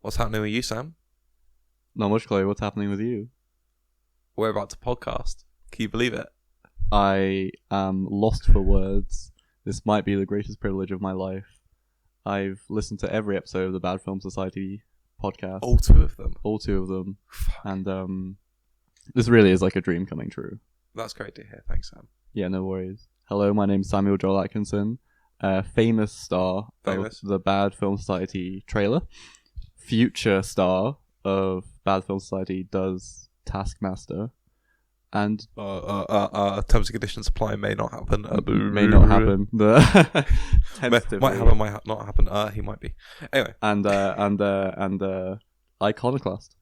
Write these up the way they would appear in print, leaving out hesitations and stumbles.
What's happening with you, Sam? Not much, Chloe. What's happening with you? We're about to podcast. Can you believe it? I am lost for words. This might be the greatest privilege of my life. I've listened to every episode of the Bad Film Society podcast. All two of them? All two of them. Fuck. And this really is like a dream coming true. That's great to hear. Thanks, Sam. Yeah, no worries. Hello, my name's Samuel Joel Atkinson, famous star of the Bad Film Society trailer. Future star of Bad Film Society does Taskmaster. And terms and conditions apply. May not happen. May not happen. Might happen. Might not happen. He might be. Anyway. And iconoclast.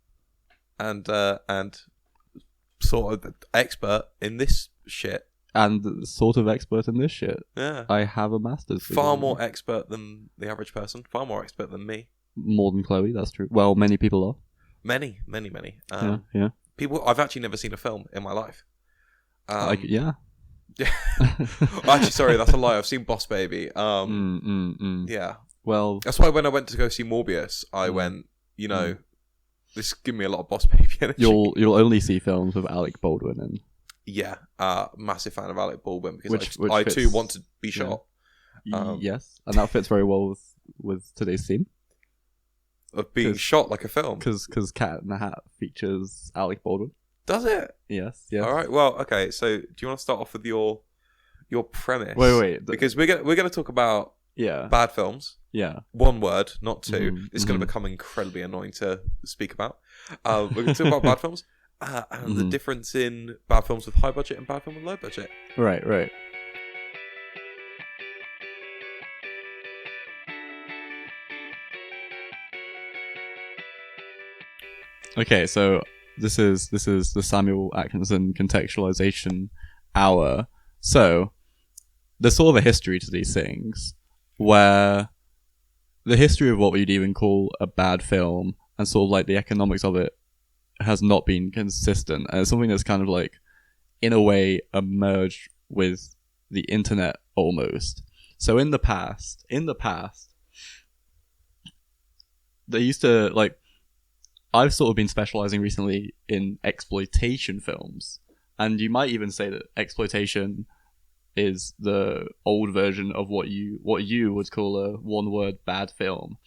And sort of expert in this shit. And sort of expert in this shit. Yeah. I have a master's degree. Far more expert than the average person. Far more expert than me. More than Chloe, that's true. Well, many people are. Many. Yeah. People. I've actually never seen a film in my life. Yeah. Yeah. Actually, sorry, that's a lie. I've seen Boss Baby. Yeah. Well, that's why when I went to go see Morbius, I went, this give me a lot of Boss Baby energy. You'll only see films with Alec Baldwin in. Yeah. Massive fan of Alec Baldwin because Which I fits, too want to be shot. Yes, and that fits very well with today's theme. Of being shot like a film. Because Cat in the Hat features Alec Baldwin. Does it? Yes. All right. Well, okay. So, do you want to start off with your premise? Wait. Because we're gonna talk about bad films. Yeah. One word, not two. It's going to become incredibly annoying to speak about. We're going to talk about bad films and the difference in bad films with high budget and bad film with low budget. Right. Okay, so this is the Samuel Atkinson contextualization hour. So there's sort of a history to these things, where the history of what we'd even call a bad film and sort of like the economics of it has not been consistent, and it's something that's kind of like in a way emerged with the internet almost. So in the past, they used to like. I've sort of been specializing recently in exploitation films, and you might even say that exploitation is the old version of what you would call a one-word bad film,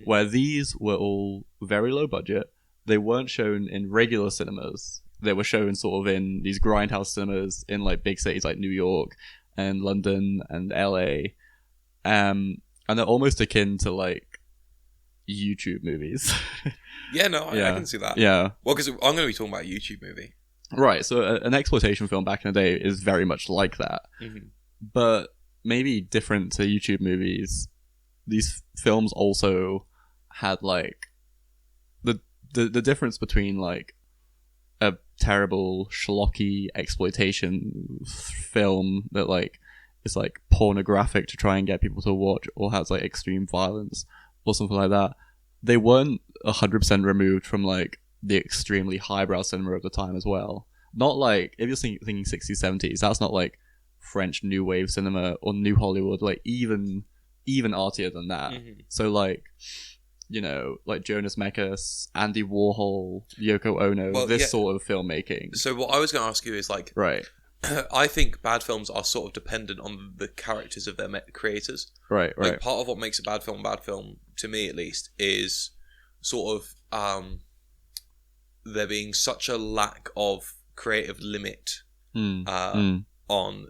where these were all very low budget. They weren't shown in regular cinemas. They were shown sort of in these grindhouse cinemas in like big cities like New York and London and LA, and they're almost akin to like YouTube movies. I can see that. Yeah. Well, because I'm going to be talking about a YouTube movie. Right, so an exploitation film back in the day is very much like that. But maybe different to YouTube movies, these films also had like the difference between like a terrible schlocky exploitation film that like is like pornographic to try and get people to watch, or has like extreme violence or something like that. They weren't 100% removed from like the extremely highbrow cinema of the time as well. Not like, if you're thinking 60s, 70s, that's not like French new wave cinema or new Hollywood, like even artier than that. So like, like Jonas Mekas, Andy Warhol, Yoko Ono, sort of filmmaking. So what I was going to ask you is like, right. I think bad films are sort of dependent on the characters of their creators. Right. Like part of what makes a bad film, to me at least, is sort of there being such a lack of creative limit on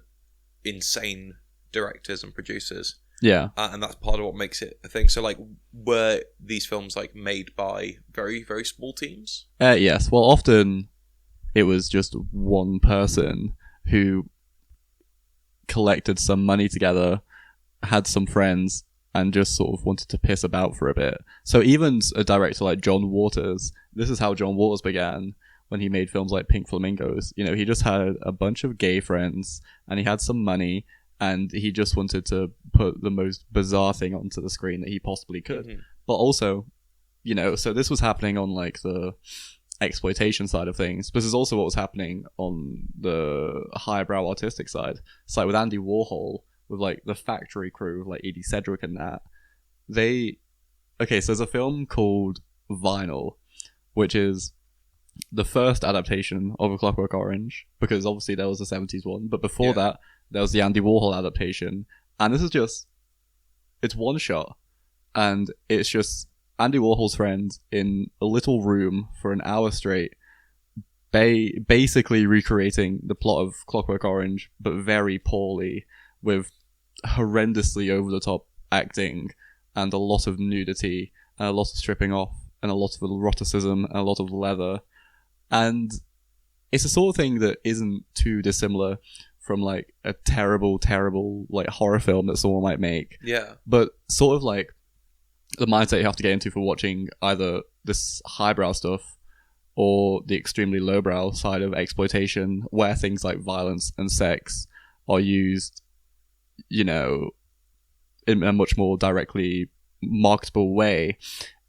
insane directors and producers. Yeah. And that's part of what makes it a thing. So like, were these films like made by very, very small teams? Yes. Well, often it was just one person who collected some money together, had some friends, and just sort of wanted to piss about for a bit. So even a director like John Waters, this is how John Waters began when he made films like Pink Flamingos. He just had a bunch of gay friends, and he had some money, and he just wanted to put the most bizarre thing onto the screen that he possibly could. But also, so this was happening on like the exploitation side of things. This is also what was happening on the highbrow artistic side. It's like with Andy Warhol, with like the Factory crew, like Edie Sedgwick and that. So there's a film called Vinyl, which is the first adaptation of A Clockwork Orange, because obviously there was the 70s one, but before that, there was the Andy Warhol adaptation. And this is just, it's one shot, and it's just Andy Warhol's friends in a little room for an hour straight, basically recreating the plot of Clockwork Orange, but very poorly, with horrendously over-the-top acting, and a lot of nudity, and a lot of stripping off, and a lot of eroticism, and a lot of leather. And it's a sort of thing that isn't too dissimilar from like a terrible like horror film that someone might make. Yeah. But sort of like the mindset you have to get into for watching either this highbrow stuff or the extremely lowbrow side of exploitation, where things like violence and sex are used, you know, in a much more directly marketable way,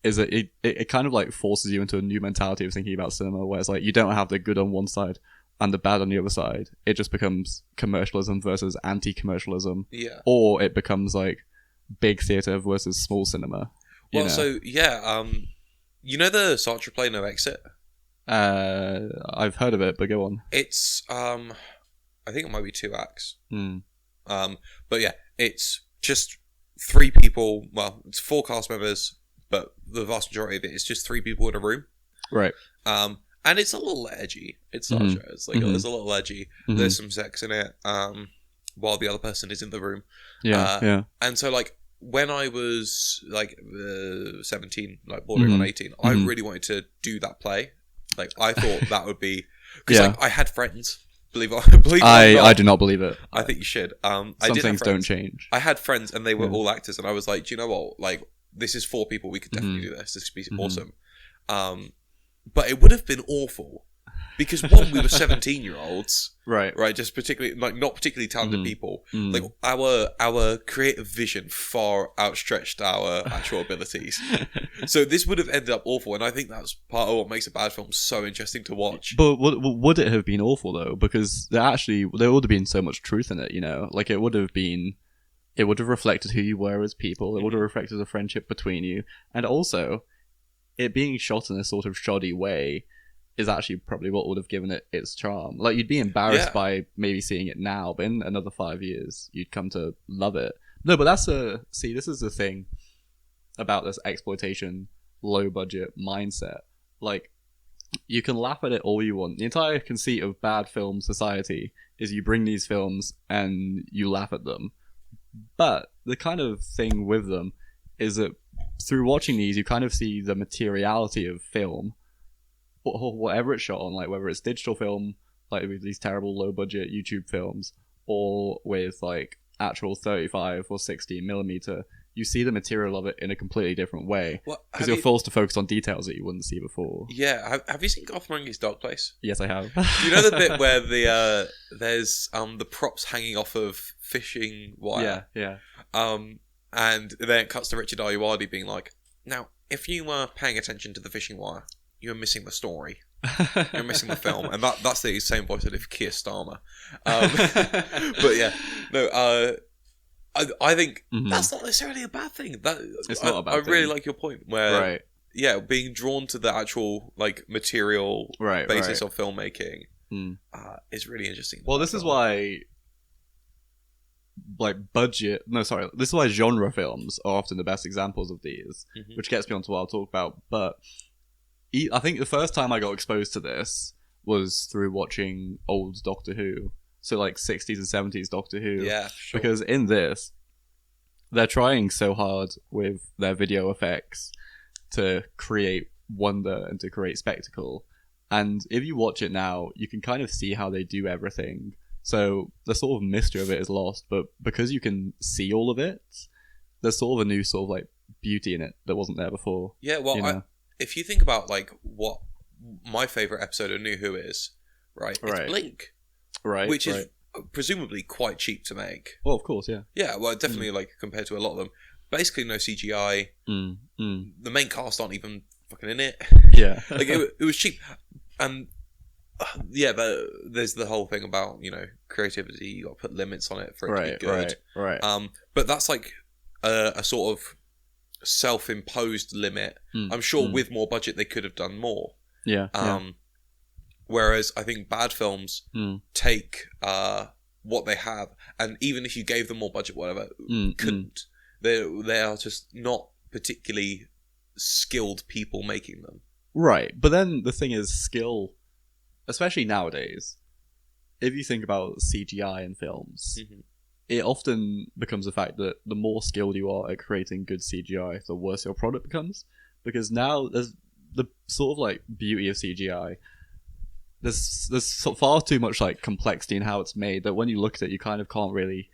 is that it kind of like forces you into a new mentality of thinking about cinema, where it's like you don't have the good on one side and the bad on the other side. It just becomes commercialism versus anti-commercialism. Yeah. Or it becomes like big theatre versus small cinema. Well, so yeah, you know the Sartre play No Exit? I've heard of it, but go on. It's I think it might be 2 acts. But yeah, it's just 3 people. Well, it's 4 cast members, but the vast majority of it is just 3 people in a room. Right. And it's a little edgy. It's not sure. It's like it's a little edgy. There's some sex in it. While the other person is in the room. Yeah. And so like when I was like 17, like bordering on 18, I really wanted to do that play. Like I thought that would be because like I had friends. Believe it or not. I do not believe it. I think you should. Some things don't change. I had friends and they were all actors, and I was like, do you know what? Like this is 4 people. We could definitely do this. This could be awesome. But it would have been awful because one, we were 17-year-olds, right? Just particularly like not particularly talented people. Like our creative vision far outstretched our actual abilities. So this would have ended up awful, and I think that's part of what makes a bad film so interesting to watch. But would it have been awful though? Because there would have been so much truth in it. You know, like it would have reflected who you were as people. It would have reflected the friendship between you, and also it being shot in a sort of shoddy way is actually probably what would have given it its charm. Like, you'd be embarrassed by maybe seeing it now, but in another 5 years, you'd come to love it. No, but this is the thing about this exploitation, low-budget mindset. Like, you can laugh at it all you want. The entire conceit of bad film society is you bring these films and you laugh at them. But the kind of thing with them is that through watching these, you kind of see the materiality of film, or whatever it's shot on, like whether it's digital film, like with these terrible low-budget YouTube films, or with like actual 35 or 60 millimeter, you see the material of it in a completely different way, because you're forced to focus on details that you wouldn't see before. Yeah, have you seen Gotham Monkey's Dark Place? Yes, I have. Do you know the bit where there's the props hanging off of fishing wire? Yeah. And then it cuts to Richard Ayoade being like, now, if you were paying attention to the fishing wire, you're missing the story. You're missing the film. And that's the same voice I did for Keir Starmer. But yeah, no, I think that's not necessarily a bad thing. It's not a bad thing. I really like your point where, being drawn to the actual like material basis of filmmaking is really interesting. Well, this is why this is why genre films are often the best examples of these, which gets me onto what I'll talk about. But I think the first time I got exposed to this was through watching old Doctor Who, so like 60s and 70s Doctor Who. Yeah, sure. Because in this, they're trying so hard with their video effects to create wonder and to create spectacle. And if you watch it now, you can kind of see how they do everything. So the sort of mystery of it is lost, but because you can see all of it, there's sort of a new sort of like beauty in it that wasn't there before. Yeah, well, you know? If you think about like what my favourite episode of New Who is, it's Blink, which is presumably quite cheap to make. Well, of course, yeah. Yeah, well, definitely like compared to a lot of them. Basically, no CGI. The main cast aren't even fucking in it. Yeah, like it was cheap, and there's the whole thing about, you know, creativity. You got to put limits on it for it to be good. Right. But that's like a sort of self-imposed limit. I'm sure with more budget they could have done more. Whereas I think bad films take what they have, and even if you gave them more budget, whatever, couldn't. They are just not particularly skilled people making them. Right, but then the thing is, skill, especially nowadays, if you think about CGI in films, it often becomes the fact that the more skilled you are at creating good CGI, the worse your product becomes. Because now there's the sort of like beauty of CGI. There's far too much like complexity in how it's made that when you look at it, you kind of can't really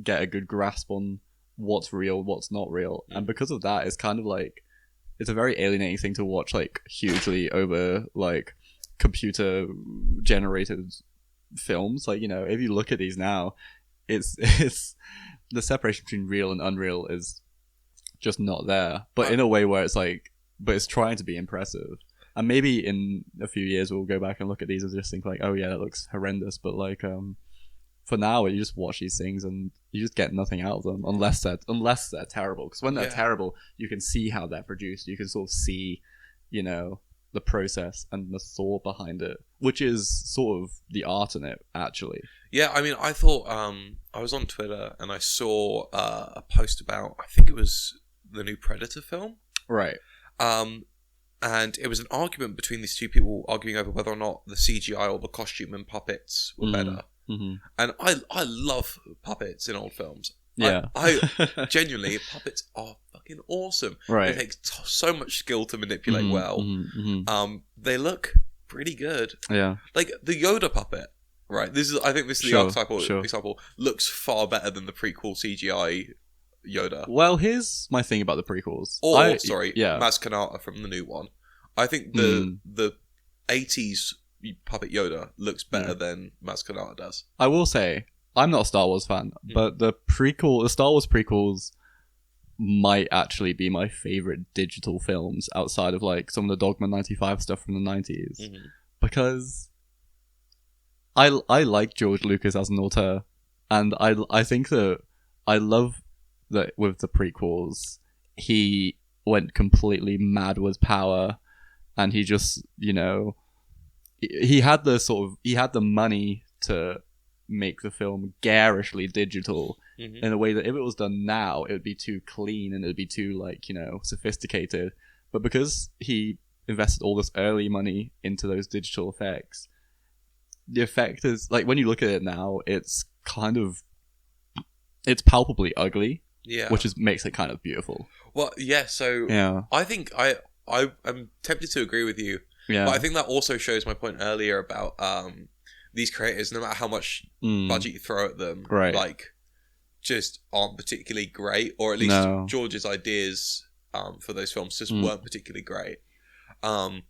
get a good grasp on what's real, what's not real. And because of that, it's kind of like, it's a very alienating thing to watch like hugely over like computer generated films. Like, you know, if you look at these now, it's the separation between real and unreal is just not there, but in a way where it's like, but it's trying to be impressive. And maybe in a few years we'll go back and look at these and just think like, oh yeah, that looks horrendous. But like, for now, you just watch these things and you just get nothing out of them unless they're terrible. Because when they're terrible, you can see how they're produced. You can sort of see, you know, the process and the thought behind it, which is sort of the art in it, actually. Yeah, I mean, I thought I was on Twitter and I saw a post about, I think it was the new Predator film, right? And it was an argument between these two people arguing over whether or not the CGI or the costume and puppets were better. And I love puppets in old films. Yeah. I genuinely, puppets are fucking awesome. Right. It takes so much skill to manipulate well. They look pretty good. Yeah. Like the Yoda puppet, right? I think this is the archetypal example. Looks far better than the prequel CGI Yoda. Well, here's my thing about the prequels. Maz Kanata from the new one. I think the 80s puppet Yoda looks better than Maz Kanata does. I will say, I'm not a Star Wars fan, but the Star Wars prequels might actually be my favorite digital films outside of like some of the Dogma 95 stuff from the 90s. Because I like George Lucas as an auteur, and I think that I love that with the prequels, he went completely mad with power, and he just, you know, he had the money to make the film garishly digital in a way that if it was done now, it would be too clean and it would be too, like, you know, sophisticated. But because he invested all this early money into those digital effects, the effect is, like, when you look at it now, it's palpably ugly. Yeah, which makes it kind of beautiful. Well, yeah. So yeah, I think I'm tempted to agree with you. Yeah, but I think that also shows my point earlier about these creators, no matter how much budget you throw at them, right, like, just aren't particularly great, or at least George's ideas for those films just weren't particularly great. But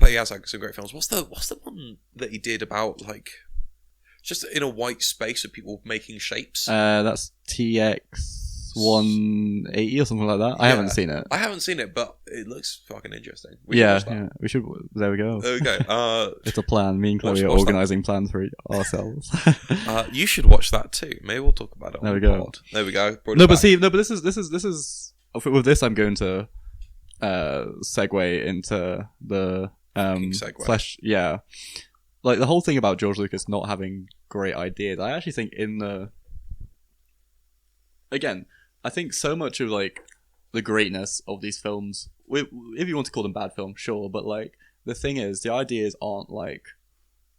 he has like some great films. What's the one that he did about like just in a white space of people making shapes? That's TX-180 or something like that. I haven't seen it. I haven't seen it, but it looks fucking interesting. We should. There we go. There we go. It's a plan. Me and Chloe are organising plans for ourselves. You should watch that too. Maybe we'll talk about it. There we go. Pod. There we go. But this is with this. I'm going to segue into the flesh. Yeah. Like, the whole thing about George Lucas not having great ideas, I actually think I think so much of, like, the greatness of these films, if you want to call them bad films, sure, but, like, the thing is, the ideas aren't, like,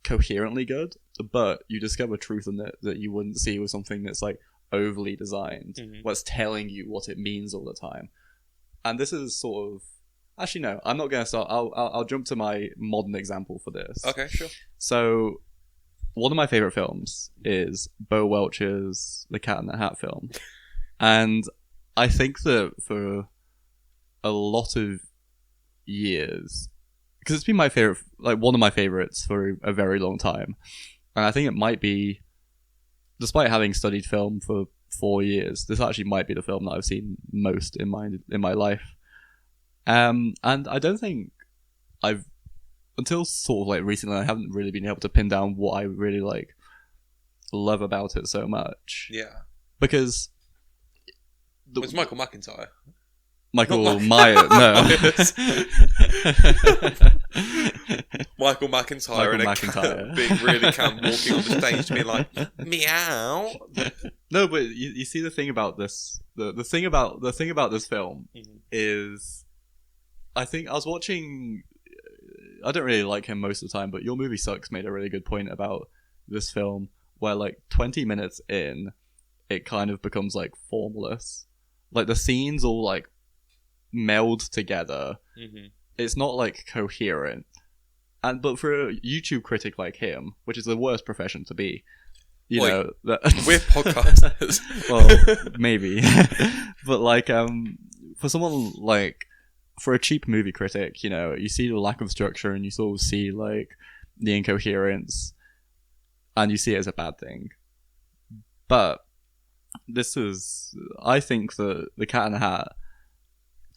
coherently good, but you discover truth in it that you wouldn't see with something that's, like, overly designed, what's telling you what it means all the time. And this is sort of... Actually, no, I'm not going to start. I'll jump to my modern example for this. Okay, sure. So, one of my favourite films is Bo Welch's The Cat in the Hat film. And I think that for a lot of years, because it's been my favourite, like one of my favourites for a very long time. And I think it might be, despite having studied film for 4 years, this actually might be the film that I've seen most in my life. And I don't think until sort of like recently, I haven't really been able to pin down what I really like love about it so much. Yeah. Because it's Michael McIntyre. Michael Myers. No. Michael McIntyre in a cat, being really calm, walking on the stage to be like, meow. No, but you see the thing about this, the thing about this film is, I think I was watching. I don't really like him most of the time, but Your Movie Sucks made a really good point about this film, where like 20 minutes in, it kind of becomes like formless. Like the scenes all like meld together. It's not like coherent. But for a YouTube critic like him, which is the worst profession to be, you know, that we're podcasters. Well, maybe. But like for someone like, for a cheap movie critic, you know, you see the lack of structure and you sort of see like the incoherence and you see it as a bad thing. But this is, I think that The Cat in the Hat,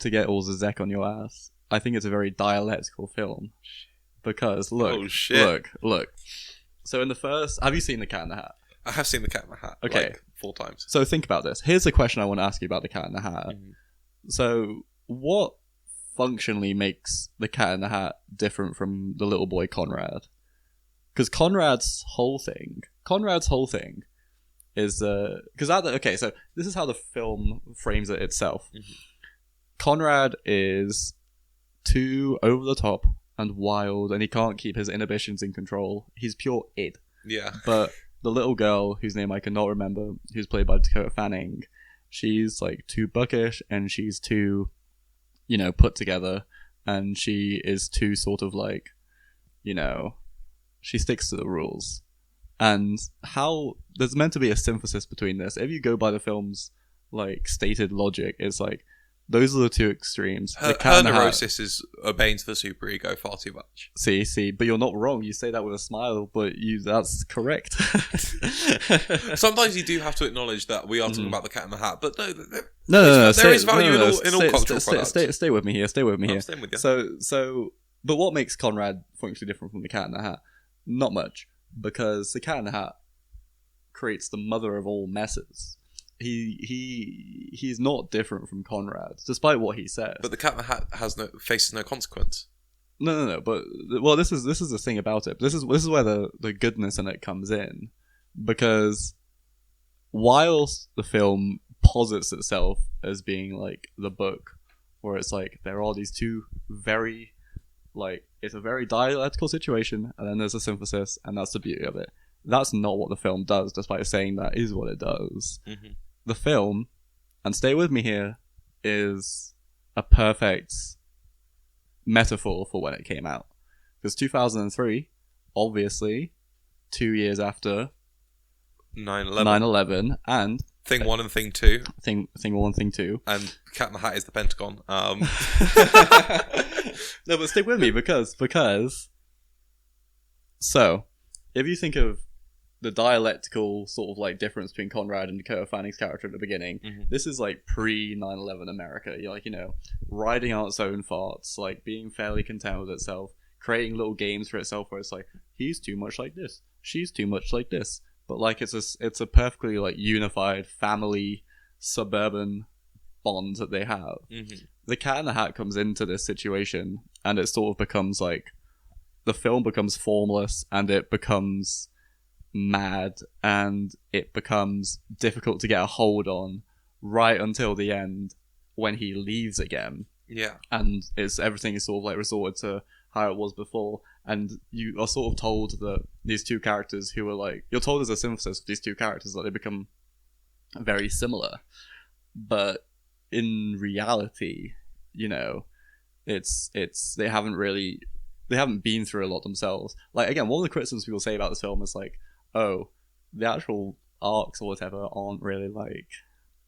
to get all the Zek on your ass, I think it's a very dialectical film. Because look. So in the first, have you seen The Cat in the Hat? I have seen The Cat in the Hat. Okay, like 4 times. So think about this. Here's the question I want to ask you about The Cat in the Hat. So what functionally makes The Cat in the Hat different from the little boy Conrad? Because Conrad's whole thing is okay, so this is how the film frames it itself. Conrad is too over the top and wild, and he can't keep his inhibitions in control. He's pure id. Yeah. But the little girl, whose name I cannot remember, who's played by Dakota Fanning, she's like too buckish, and she's too, you know, put together, and she is too sort of like, you know, she sticks to the rules. And how there's meant to be a synthesis between this. If you go by the film's like stated logic, it's like those are the two extremes. Her neurosis is obeying to the superego far too much. See, but you're not wrong. You say that with a smile, but that's correct. Sometimes you do have to acknowledge that we are talking about The Cat in the Hat, but no. There is value in all cultural products. Stay with me here. Staying with you. So, but what makes Conrad functionally different from The Cat in the Hat? Not much, because The Cat in the Hat creates the mother of all messes. He's not different from Conrad, despite what he says. But The Cat in the Hat faces no consequence. No. But well, this is the thing about it. This is where the goodness in it comes in, because whilst the film posits itself as being like the book, where it's like there are these two very like it's a very dialectical situation, and then there's a synthesis, and that's the beauty of it. That's not what the film does, despite saying that is what it does. Mm-hmm. The film, and stay with me here, is a perfect metaphor for when it came out. Because 2003, obviously, 2 years after 9/11, and Thing 1 and Thing 2. Thing 1 and Thing 2. And Cat in the Hat is the Pentagon. No, but stick with me, because... So, if you think of the dialectical sort of like difference between Conrad and Dakota Fanning's character at the beginning, this is like pre 9/11 America. You're like, you know, riding out its own farts, like being fairly content with itself, creating little games for itself where it's like, he's too much like this, she's too much like this, but like it's a perfectly like unified family suburban bond that they have. The Cat in the Hat comes into this situation, and it sort of becomes like the film becomes formless, and it becomes mad, and it becomes difficult to get a hold on right until the end when he leaves again. Yeah. And everything is sort of like resorted to how it was before, and you are sort of told that these two characters who are like, you're told as a synthesis of these two characters that they become very similar, but in reality, you know, they haven't been through a lot themselves. Like, again, one of the criticisms people say about this film is like, oh, the actual arcs or whatever aren't really like,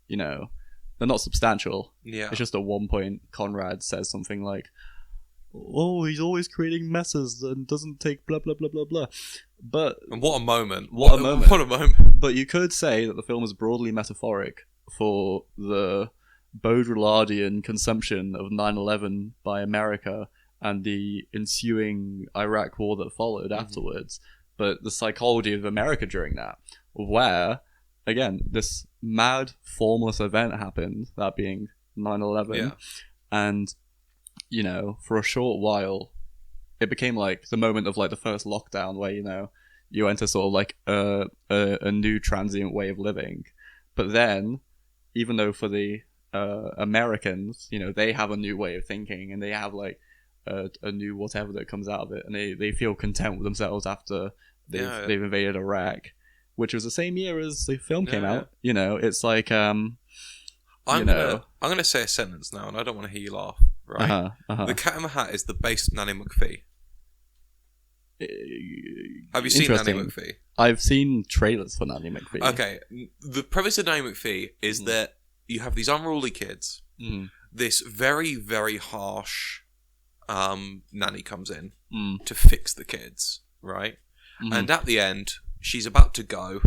you know, they're not substantial. Yeah. It's just at one point Conrad says something like, oh, he's always creating messes and doesn't take blah blah blah blah blah. And what a moment. What a moment. But you could say that the film is broadly metaphoric for the Baudrillardian consumption of 9/11 by America and the ensuing Iraq war that followed afterwards. But the psychology of America during that, where, again, this mad, formless event happened, that being 9/11. Yeah. And, you know, for a short while, it became like the moment of like the first lockdown where, you know, you enter sort of like a new transient way of living. But then, even though for the Americans, you know, they have a new way of thinking and they have like a new whatever that comes out of it, and they feel content with themselves after they've invaded Iraq, which was the same year as the film came out. You know, it's like I'm gonna say a sentence now, and I don't want to hear you laugh. Right? The Cat in the Hat is the base Nanny McPhee. Have you seen Nanny McPhee? I've seen trailers for Nanny McPhee. Okay, the premise of Nanny McPhee is that you have these unruly kids. This very, very harsh nanny comes in to fix the kids, right? And at the end, she's about to go,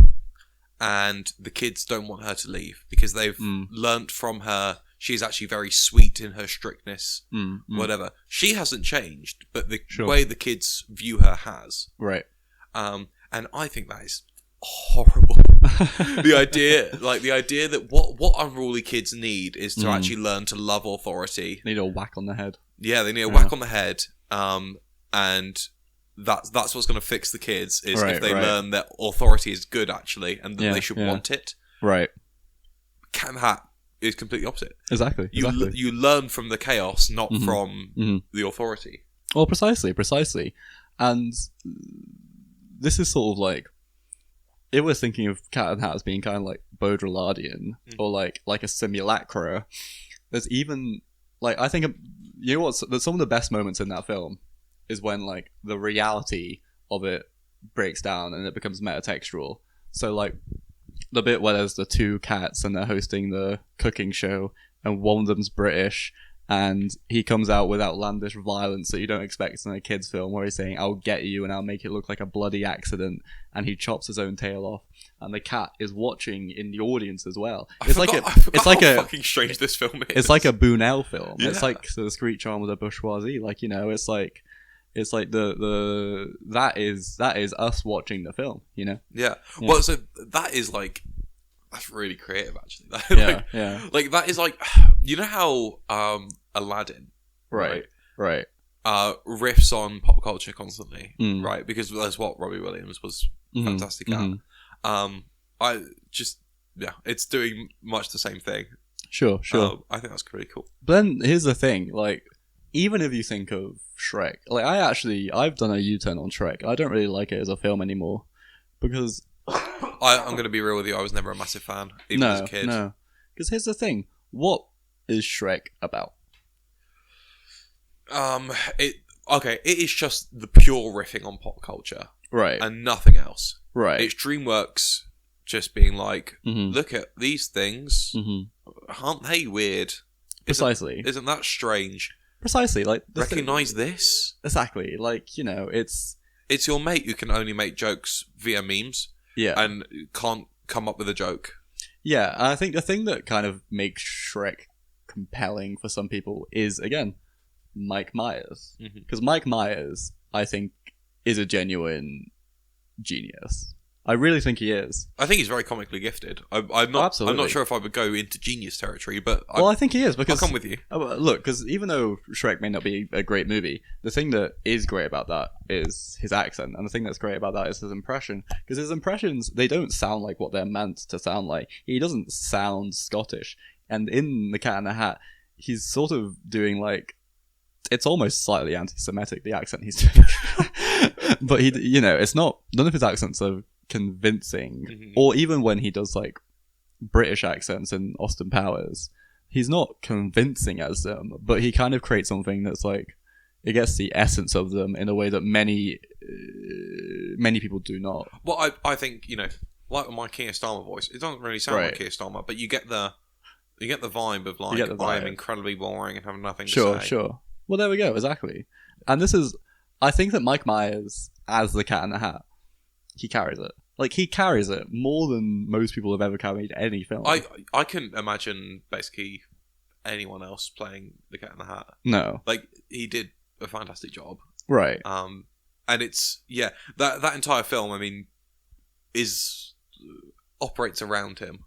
and the kids don't want her to leave because they've learnt from her. She's actually very sweet in her strictness, whatever. She hasn't changed, but the way the kids view her has. Right. And I think that is horrible. the idea that what unruly kids need is to actually learn to love authority. They need a whack on the head. Yeah, they need a whack on the head. And that's what's going to fix the kids is if they learn that authority is good actually, and that they should want it. Right. Cat in the Hat is completely opposite. Exactly. You learn from the chaos, not from the authority. Well, precisely. And this is sort of like, if we're thinking of Cat in the Hat as being kind of like Baudrillardian or like a simulacra, there's even like, I think, you know what? Some of the best moments in that film is when like the reality of it breaks down and it becomes metatextual. So like, the bit where there's the two cats and they're hosting the cooking show and one of them's British and he comes out with outlandish violence that you don't expect in a kid's film, where he's saying, "I'll get you and I'll make it look like a bloody accident," and he chops his own tail off, and the cat is watching in the audience as well. I forgot how fucking strange this film is. It's like a Bunel film. Yeah. It's like the Screech Arm with a bourgeoisie. Like, you know, it's like that is us watching the film, you know? Yeah. Well, so that is like, that's really creative actually. Like that is like, you know how Aladdin, right, riffs on pop culture constantly, right? Because that's what Robbie Williams was fantastic at. It's doing much the same thing. Sure. I think that's pretty cool. But then here's the thing, like, even if you think of Shrek, like I've done a U-turn on Shrek. I don't really like it as a film anymore because I'm going to be real with you. I was never a massive fan, even as a kid. No, because here's the thing: what is Shrek about? It is just the pure riffing on pop culture, right, and nothing else, right. It's DreamWorks just being like, look at these things, aren't they weird? Precisely. Isn't that strange? Precisely, like recognize this. Exactly, like, you know, it's your mate who can only make jokes via memes, and can't come up with a joke. Yeah, I think the thing that kind of makes Shrek compelling for some people is, again, Mike Myers, because Mike Myers, I think, is a genuine genius. I really think he is. I think he's very comically gifted. I'm not sure if I would go into genius territory, but I think he is, because I'll come with you. Look, because even though Shrek may not be a great movie, the thing that is great about that is his accent, and the thing that's great about that is his impression. Because his impressions, they don't sound like what they're meant to sound like. He doesn't sound Scottish, and in The Cat in the Hat, he's sort of doing like, it's almost slightly anti-Semitic, the accent he's doing. But he, you know, it's not, none of his accents are convincing, or even when he does like British accents in Austin Powers, he's not convincing as them, but he kind of creates something that's like, it gets the essence of them in a way that many people do not. Well, I think, you know, like my Keir Starmer voice, it doesn't really sound like Keir Starmer, but you get the vibe of like, I'm incredibly boring and have nothing to say. Sure. Well, there we go, exactly. And this is, I think that Mike Myers as the Cat in the Hat, he carries it. Like, he carries it more than most people have ever carried any film. I couldn't imagine basically anyone else playing the Cat in the Hat. No. Like, he did a fantastic job. Right. And it's, that entire film, I mean, operates around him.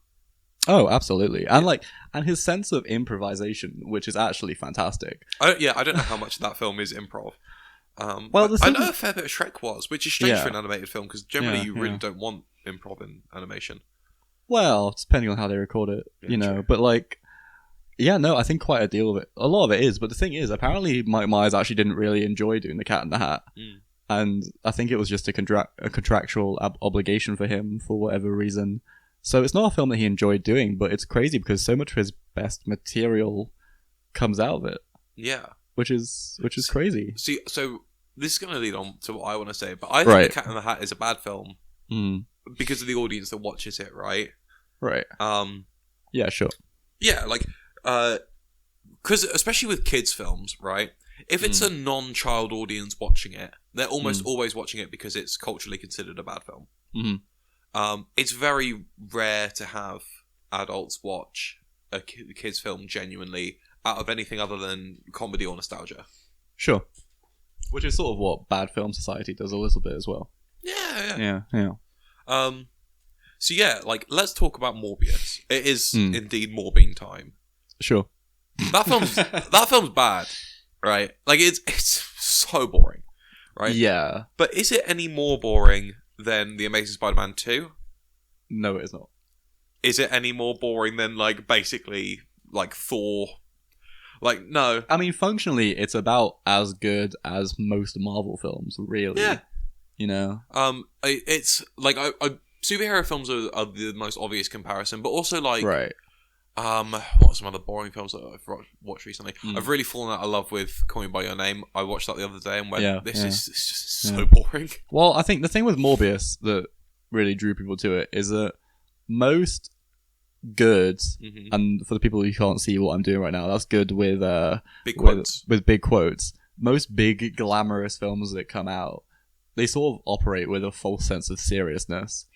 Oh, absolutely. And and his sense of improvisation, which is actually fantastic. I don't know how much of that film is improv. Well, I know a fair bit of Shrek was, which is strange for an animated film, because generally you really yeah. don't want improv in animation. Well, depending on how they record it, you know. True. But I think quite a lot of it is. But the thing is, apparently Mike Myers actually didn't really enjoy doing The Cat in the Hat. And I think it was just a contractual obligation for him for whatever reason. So it's not a film that he enjoyed doing, but it's crazy because so much of his best material comes out of it. Yeah. Which is crazy. See, so this is going to lead on to what I want to say, but I think The Cat in the Hat is a bad film because of the audience that watches it, right? Right. Yeah, sure. Yeah, because especially with kids' films, right? If it's a non-child audience watching it, they're almost always watching it because it's culturally considered a bad film. It's very rare to have adults watch a kids' film genuinely out of anything other than comedy or nostalgia. Sure. Which is sort of what Bad Film Society does a little bit as well. Yeah. So let's talk about Morbius. It is indeed Morbine time. Sure. That film's bad, right? It's so boring, right? Yeah. But is it any more boring than The Amazing Spider-Man 2? No, it is not. Is it any more boring than basically Thor? No. I mean, functionally, it's about as good as most Marvel films, really. Yeah. You know? It's superhero films are the most obvious comparison, but also right. What are some other boring films that I've watched recently? I've really fallen out of love with Call Me By Your Name. I watched that the other day and went, this is just so boring. Well, I think the thing with Morbius that really drew people to it is that most good, and for the people who can't see what I'm doing right now, that's good with big quotes. With big quotes. Most big glamorous films that come out, they sort of operate with a false sense of seriousness.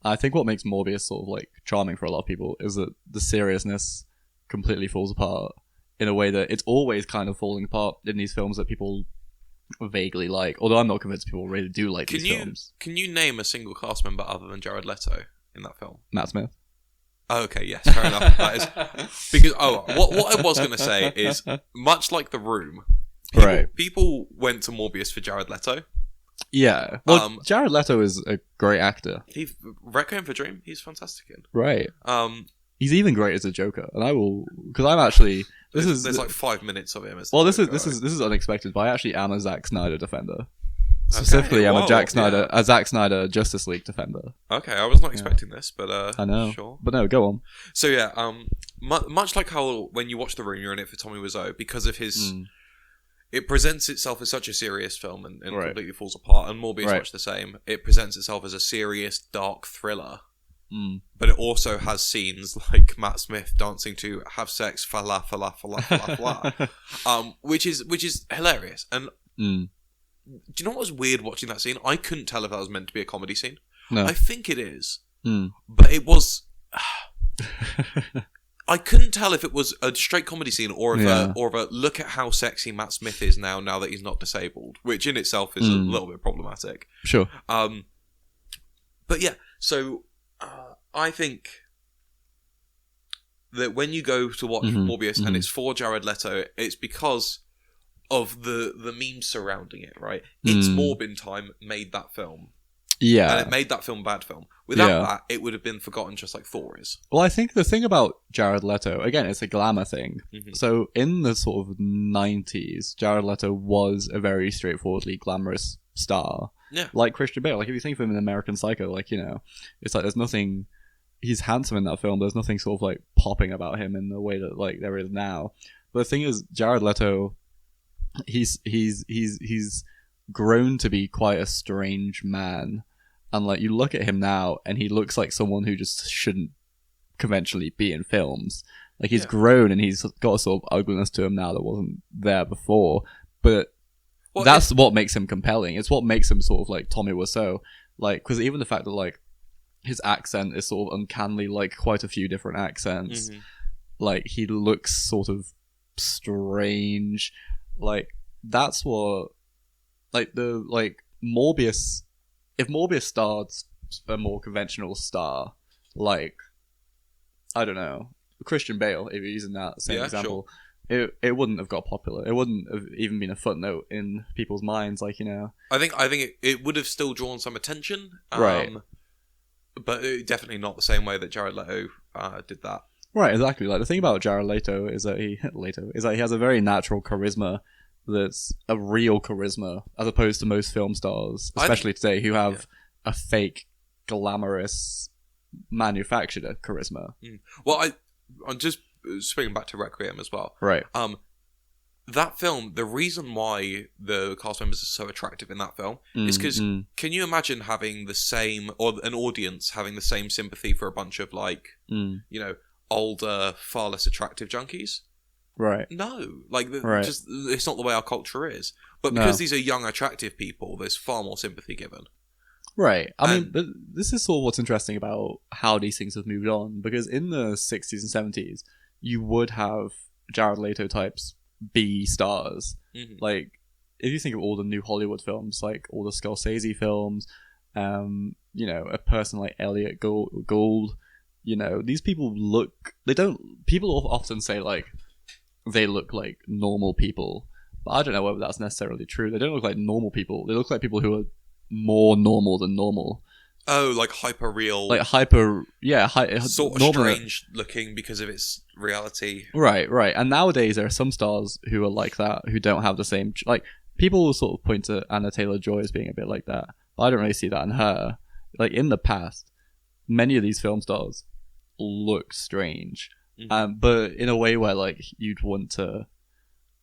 I think what makes Morbius sort of charming for a lot of people is that the seriousness completely falls apart in a way that it's always kind of falling apart in these films that people vaguely like. Although I'm not convinced people really do like these films. Can you name a single cast member other than Jared Leto in that film? Matt Smith. Oh, okay, yes, fair enough. That is because what I was going to say is much like The Room, people went to Morbius for Jared Leto. Yeah, well, Jared Leto is a great actor. Requiem for a Dream, he's fantastic in. Right. He's even great as a Joker, and I will because I'm actually there's 5 minutes of him. This is unexpected, but I actually am a Zack Snyder defender. Specifically, I'm a Zack Snyder Justice League defender. Okay, I was not expecting this, but I know. Sure. But no, go on. So yeah, much like how when you watch The Room, you're in it for Tommy Wiseau because of his. It presents itself as such a serious film and completely falls apart. And Morbius much the same. It presents itself as a serious, dark thriller. But it also has scenes like Matt Smith dancing to "Have Sex, Fala, Fala, Fala, Fala, Fala," which is hilarious. And do you know what was weird watching that scene? I couldn't tell if that was meant to be a comedy scene. No. I think it is, but it was. I couldn't tell if it was a straight comedy scene or if a look at how sexy Matt Smith is now that he's not disabled, which in itself is a little bit problematic. Sure. But yeah, so I think that when you go to watch Morbius and it's for Jared Leto, it's because of the memes surrounding it, right? It's Morbin time made that film. Yeah. And it made that film a bad film. Without that, it would have been forgotten just like Thor is. Well, I think the thing about Jared Leto, again, it's a glamour thing. So in the sort of 90s, Jared Leto was a very straightforwardly glamorous star. Yeah. Like Christian Bale. If you think of him in American Psycho, it's there's nothing... He's handsome in that film. There's nothing sort of popping about him in the way that there is now. But the thing is, Jared Leto, he's grown to be quite a strange man, and you look at him now and he looks like someone who just shouldn't conventionally be in films. He's grown and he's got a sort of ugliness to him now that wasn't there before, but that's what makes him compelling. It's what makes him sort of like Tommy Wiseau, because even the fact that his accent is sort of uncannily quite a few different accents, he looks sort of strange, that's what Morbius, if Morbius starred a more conventional star, I don't know, Christian Bale, if you're using that same example, sure. it wouldn't have got popular. It wouldn't have even been a footnote in people's minds, like, you know. I think it would have still drawn some attention, right? But definitely not the same way that Jared Leto did that. Right, exactly. Like, the thing about Jared Leto is that he has a very natural charisma. That's a real charisma, as opposed to most film stars, especially today, who have a fake, glamorous, manufactured charisma. Well, I'm just swinging back to Requiem as well. Right. That film, the reason why the cast members are so attractive in that film is because can you imagine having the same, or an audience having the same sympathy for a bunch of, like, you know, older, far less attractive junkies? Right. No, like, just it's not the way our culture is. But because these are young, attractive people, there's far more sympathy given. Right. I mean, this is sort of what's interesting about how these things have moved on. Because in the 60s and 70s, you would have Jared Leto types be stars. Like, if you think of all the new Hollywood films, like all the Scorsese films, you know, a person like Elliot Gould, you know, these people people often say, like, they look like normal people, but I don't know whether that's necessarily true. They don't look like normal people. They look like people who are more normal than normal. Oh, like hyper real, like sort of strange looking because of its reality. Right. And nowadays there are some stars who are like that, who don't have the same, like, people will sort of point to Anna Taylor-Joy as being a bit like that, but I don't really see that in her. Like, in the past, many of these film stars look strange. But in a way where, like, you'd want to,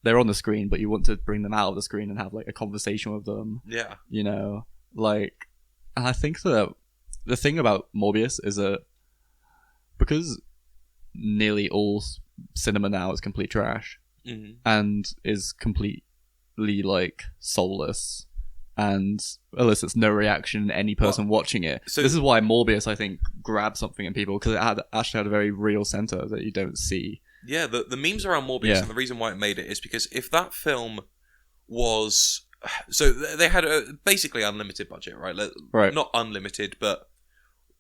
they're on the screen, but you want to bring them out of the screen and have, like, a conversation with them. Yeah. You know, like, and I think that the thing about Morbius is that because nearly all cinema now is complete trash and is completely, like, soulless and elicits no reaction in any person watching it. So this is why Morbius, I think, grabbed something in people, because it actually had a very real center that you don't see. Yeah, the memes around Morbius, and the reason why it made it is because if that film was... So they had a basically unlimited budget, right? Right. Not unlimited, but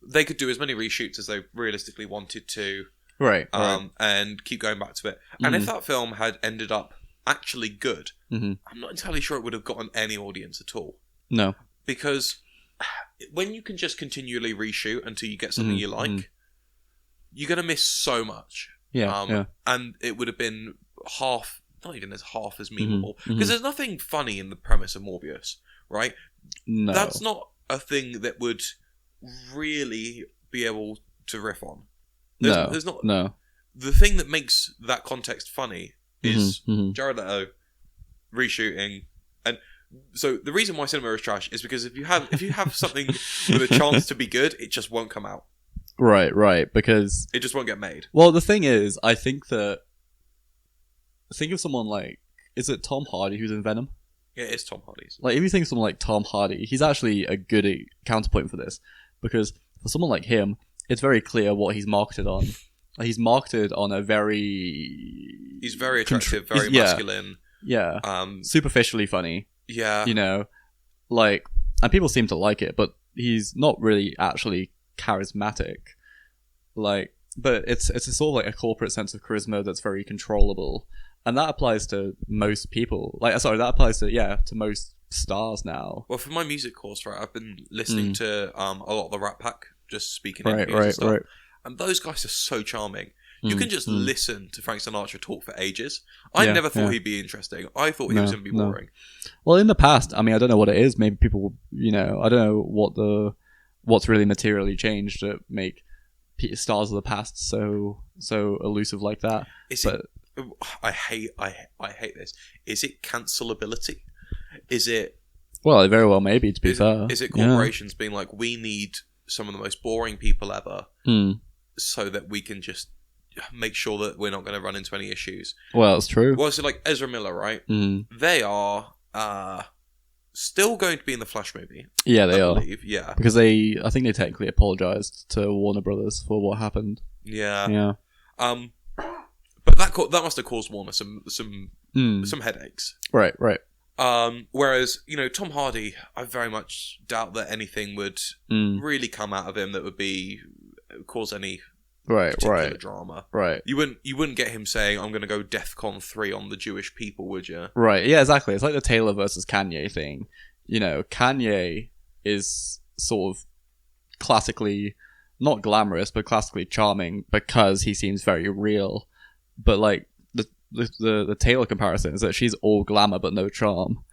they could do as many reshoots as they realistically wanted to. Right. And keep going back to it. And if that film had ended up actually good, I'm not entirely sure it would have gotten any audience at all. No. Because when you can just continually reshoot until you get something you like, you're going to miss so much. Yeah. And it would have been not even half as memeable. Because there's nothing funny in the premise of Morbius, right? No. That's not a thing that would really be able to riff on. There's not. No. The thing that makes that context funny is Jared Leto reshooting, and so the reason why cinema is trash is because if you have something with a chance to be good, it just won't come out. Right, because it just won't get made. Well, the thing is, I think of someone like, is it Tom Hardy who's in Venom? Yeah, it's Tom Hardy's. Like, if you think of someone like Tom Hardy, he's actually a good counterpoint for this, because for someone like him, it's very clear what he's marketed on. He's marketed on a very... He's very attractive, very masculine. Yeah. Superficially funny. Yeah. You know, like, and people seem to like it, but he's not really actually charismatic. Like, but it's a sort of like a corporate sense of charisma that's very controllable. And that applies to most people. That applies to most stars now. Well, for my music course, right, I've been listening to a lot of the Rat Pack, just speaking interviews and stuff. Right. And those guys are so charming. You can just listen to Frank Sinatra talk for ages. I never thought he'd be interesting. I thought he was going to be boring. Well, in the past, I mean, I don't know what it is. Maybe people, I don't know what's really materially changed that make stars of the past so elusive like that. I hate this. Is it cancelability? Is it... Well, it very well may be, to be fair. Is it corporations being like, we need some of the most boring people ever so that we can just make sure that we're not going to run into any issues? Well, it's true. Well, so like Ezra Miller, right? They are still going to be in the Flash movie. Yeah, they are. Yeah. Because I think they technically apologized to Warner Brothers for what happened. Yeah. Yeah. But that must have caused Warner some headaches. Right. Whereas, Tom Hardy, I very much doubt that anything would really come out of him that would cause any particular drama. Right. You wouldn't get him saying, "I'm going to go DEFCON 3 on the Jewish people," would you? Right. Yeah, exactly. It's like the Taylor versus Kanye thing. You know, Kanye is sort of classically not glamorous, but classically charming because he seems very real. But like the Taylor comparison is that she's all glamour but no charm.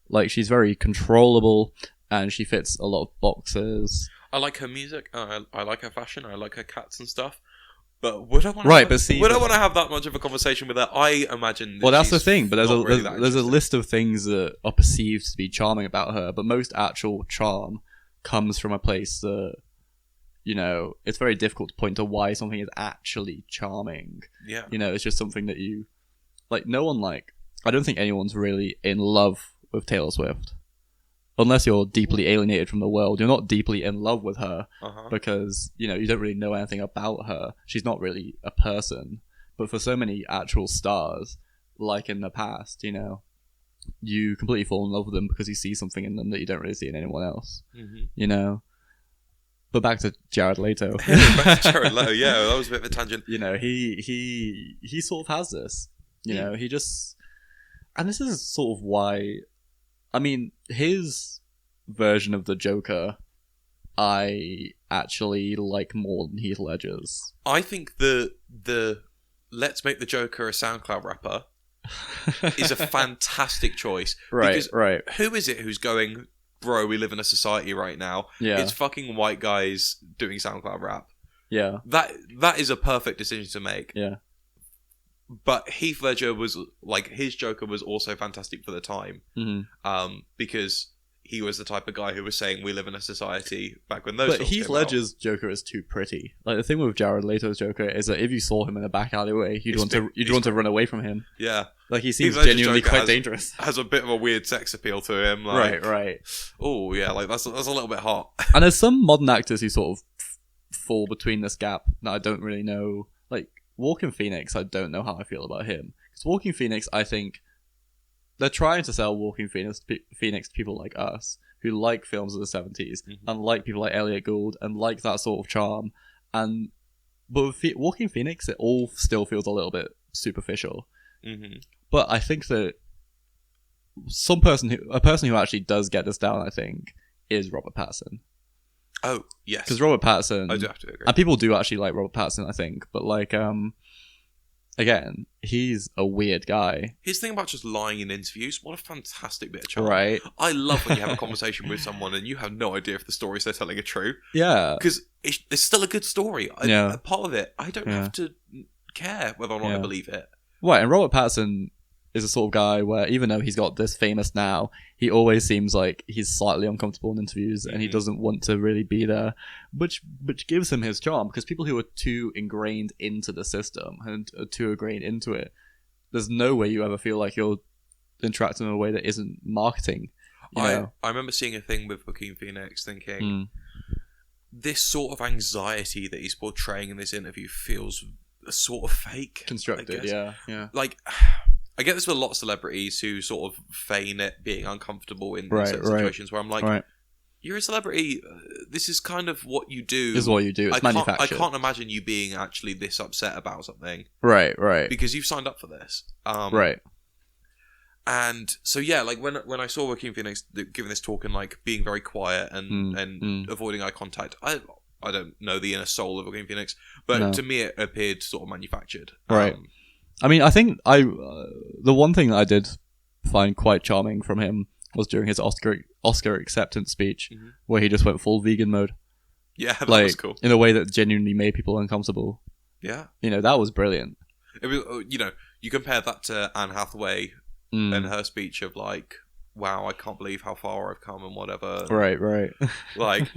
Like, she's very controllable and she fits a lot of boxes. I like her music. I like her fashion. I like her cats and stuff. But would I want to have that much of a conversation with her? I imagine. Well, that's the thing. But there's a list list of things that are perceived to be charming about her. But most actual charm comes from a place that, you know, it's very difficult to point to why something is actually charming. Yeah. You know, it's just something that you like. No one I don't think anyone's really in love with Taylor Swift. Unless you're deeply alienated from the world, you're not deeply in love with her because, you know, you don't really know anything about her. She's not really a person. But for so many actual stars, like in the past, you know, you completely fall in love with them because you see something in them that you don't really see in anyone else. Mm-hmm. You know? But back to Jared Leto. Back to Jared Leto, yeah, that was a bit of a tangent. You know, he sort of has this. You know, he just... And this is sort of why... I mean, his version of the Joker, I actually like more than Heath Ledger's. I think the "Let's make the Joker a SoundCloud rapper" is a fantastic choice. Right. Who is it who's going, bro? We live in a society right now. Yeah. It's fucking white guys doing SoundCloud rap. Yeah. That is a perfect decision to make. Yeah. But Heath Ledger was like, his Joker was also fantastic for the time, because he was the type of guy who was saying we live in a society back when those. But Heath Ledger's Joker is too pretty. Like, the thing with Jared Leto's Joker is that if you saw him in a back alleyway, you'd want to run away from him. Yeah, like, he seems genuinely quite dangerous. Has a bit of a weird sex appeal to him. Like, right. Oh yeah, like that's a little bit hot. And there's some modern actors who sort of fall between this gap that I don't really know. Like, Joaquin Phoenix, I don't know how I feel about him. Because Joaquin Phoenix, I think they're trying to sell Joaquin Phoenix to people like us, who like films of the 70s, and like people like Elliot Gould, and like that sort of charm. But with Joaquin Phoenix, it all still feels a little bit superficial. Mm-hmm. But I think that a person who actually does get this down, I think, is Robert Pattinson. Oh, yes. Because Robert Pattinson... I do have to agree. And people do actually like Robert Pattinson, I think. But, like, again, he's a weird guy. His thing about just lying in interviews, what a fantastic bit of charm. Right. I love when you have a conversation with someone and you have no idea if the stories they're telling are true. Yeah. Because it's still a good story. Yeah. Part of it, I don't have to care whether or not I believe it. Right, and Robert Pattinson is a sort of guy where, even though he's got this famous now, he always seems like he's slightly uncomfortable in interviews, and he doesn't want to really be there, which gives him his charm, because people who are too ingrained into the system and are too ingrained into it, there's no way you ever feel like you're interacting in a way that isn't marketing. I remember seeing a thing with Joaquin Phoenix thinking, this sort of anxiety that he's portraying in this interview feels sort of fake. Constructed, yeah. Like, I get this with a lot of celebrities who sort of feign it being uncomfortable in certain situations where I'm like, you're a celebrity, this is kind of what you do. This is what you do, it's manufactured. I can't imagine you being actually this upset about something. Right. Because you've signed up for this. Right. And so, yeah, like when I saw Joaquin Phoenix giving this talk and like being very quiet and avoiding eye contact, I don't know the inner soul of Joaquin Phoenix, but to me it appeared sort of manufactured. Right. I mean, I think the one thing that I did find quite charming from him was during his Oscar acceptance speech, where he just went full vegan mode. Yeah, that was cool. In a way that genuinely made people uncomfortable. Yeah. You know, that was brilliant. It was, you know, you compare that to Anne Hathaway and her speech of like, wow, I can't believe how far I've come and whatever. Right. Like,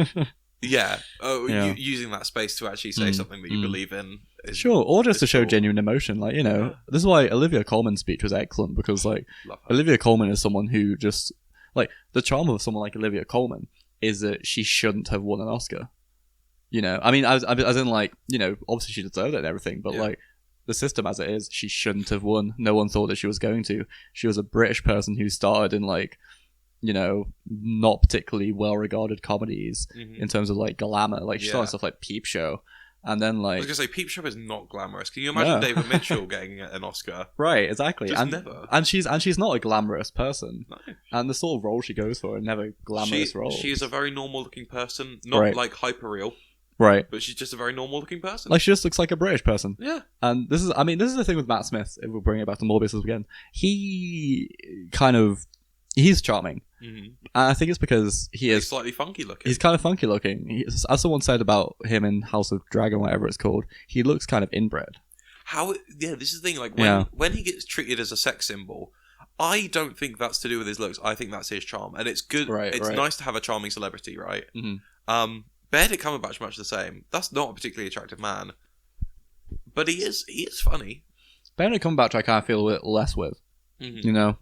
using that space to actually say something that you believe in. Sure, or just to show genuine emotion. Like, you know, this is why Olivia Colman's speech was excellent, because like Olivia Colman is someone who just, like, the charm of someone like Olivia Colman is that she shouldn't have won an Oscar. You know, I mean, as in, like, you know, obviously she deserved it and everything, but like, the system as it is, she shouldn't have won. No one thought that she was going to. She was a British person who started in, like, you know, not particularly well-regarded comedies in terms of, like, glamour. Like, she started stuff like Peep Show. And then I was like, gonna say, Peep Show is not glamorous. Can you imagine David Mitchell getting an Oscar? right, exactly. Just and never. and she's not a glamorous person. No. And the sort of role she goes for are never glamorous roles. She is a very normal-looking person, not Right. like hyper real, right. but she's just a very normal-looking person. Like she just looks like a British person. Yeah. And this is the thing with Matt Smith. If we're bringing it back to Morbius again, he's charming. Mm-hmm. And I think it's because He's slightly funky looking. He's kind of funky looking. As someone said about him in House of Dragon, whatever it's called, he looks kind of inbred. This is the thing. Like when he gets treated as a sex symbol, I don't think that's to do with his looks. I think that's his charm, and it's good. Right, it's nice to have a charming celebrity, right? Mm-hmm. Benedict Cumberbatch, much the same. That's not a particularly attractive man, but he is funny. Benedict Cumberbatch, I kind of feel a bit less with. Mm-hmm. You know,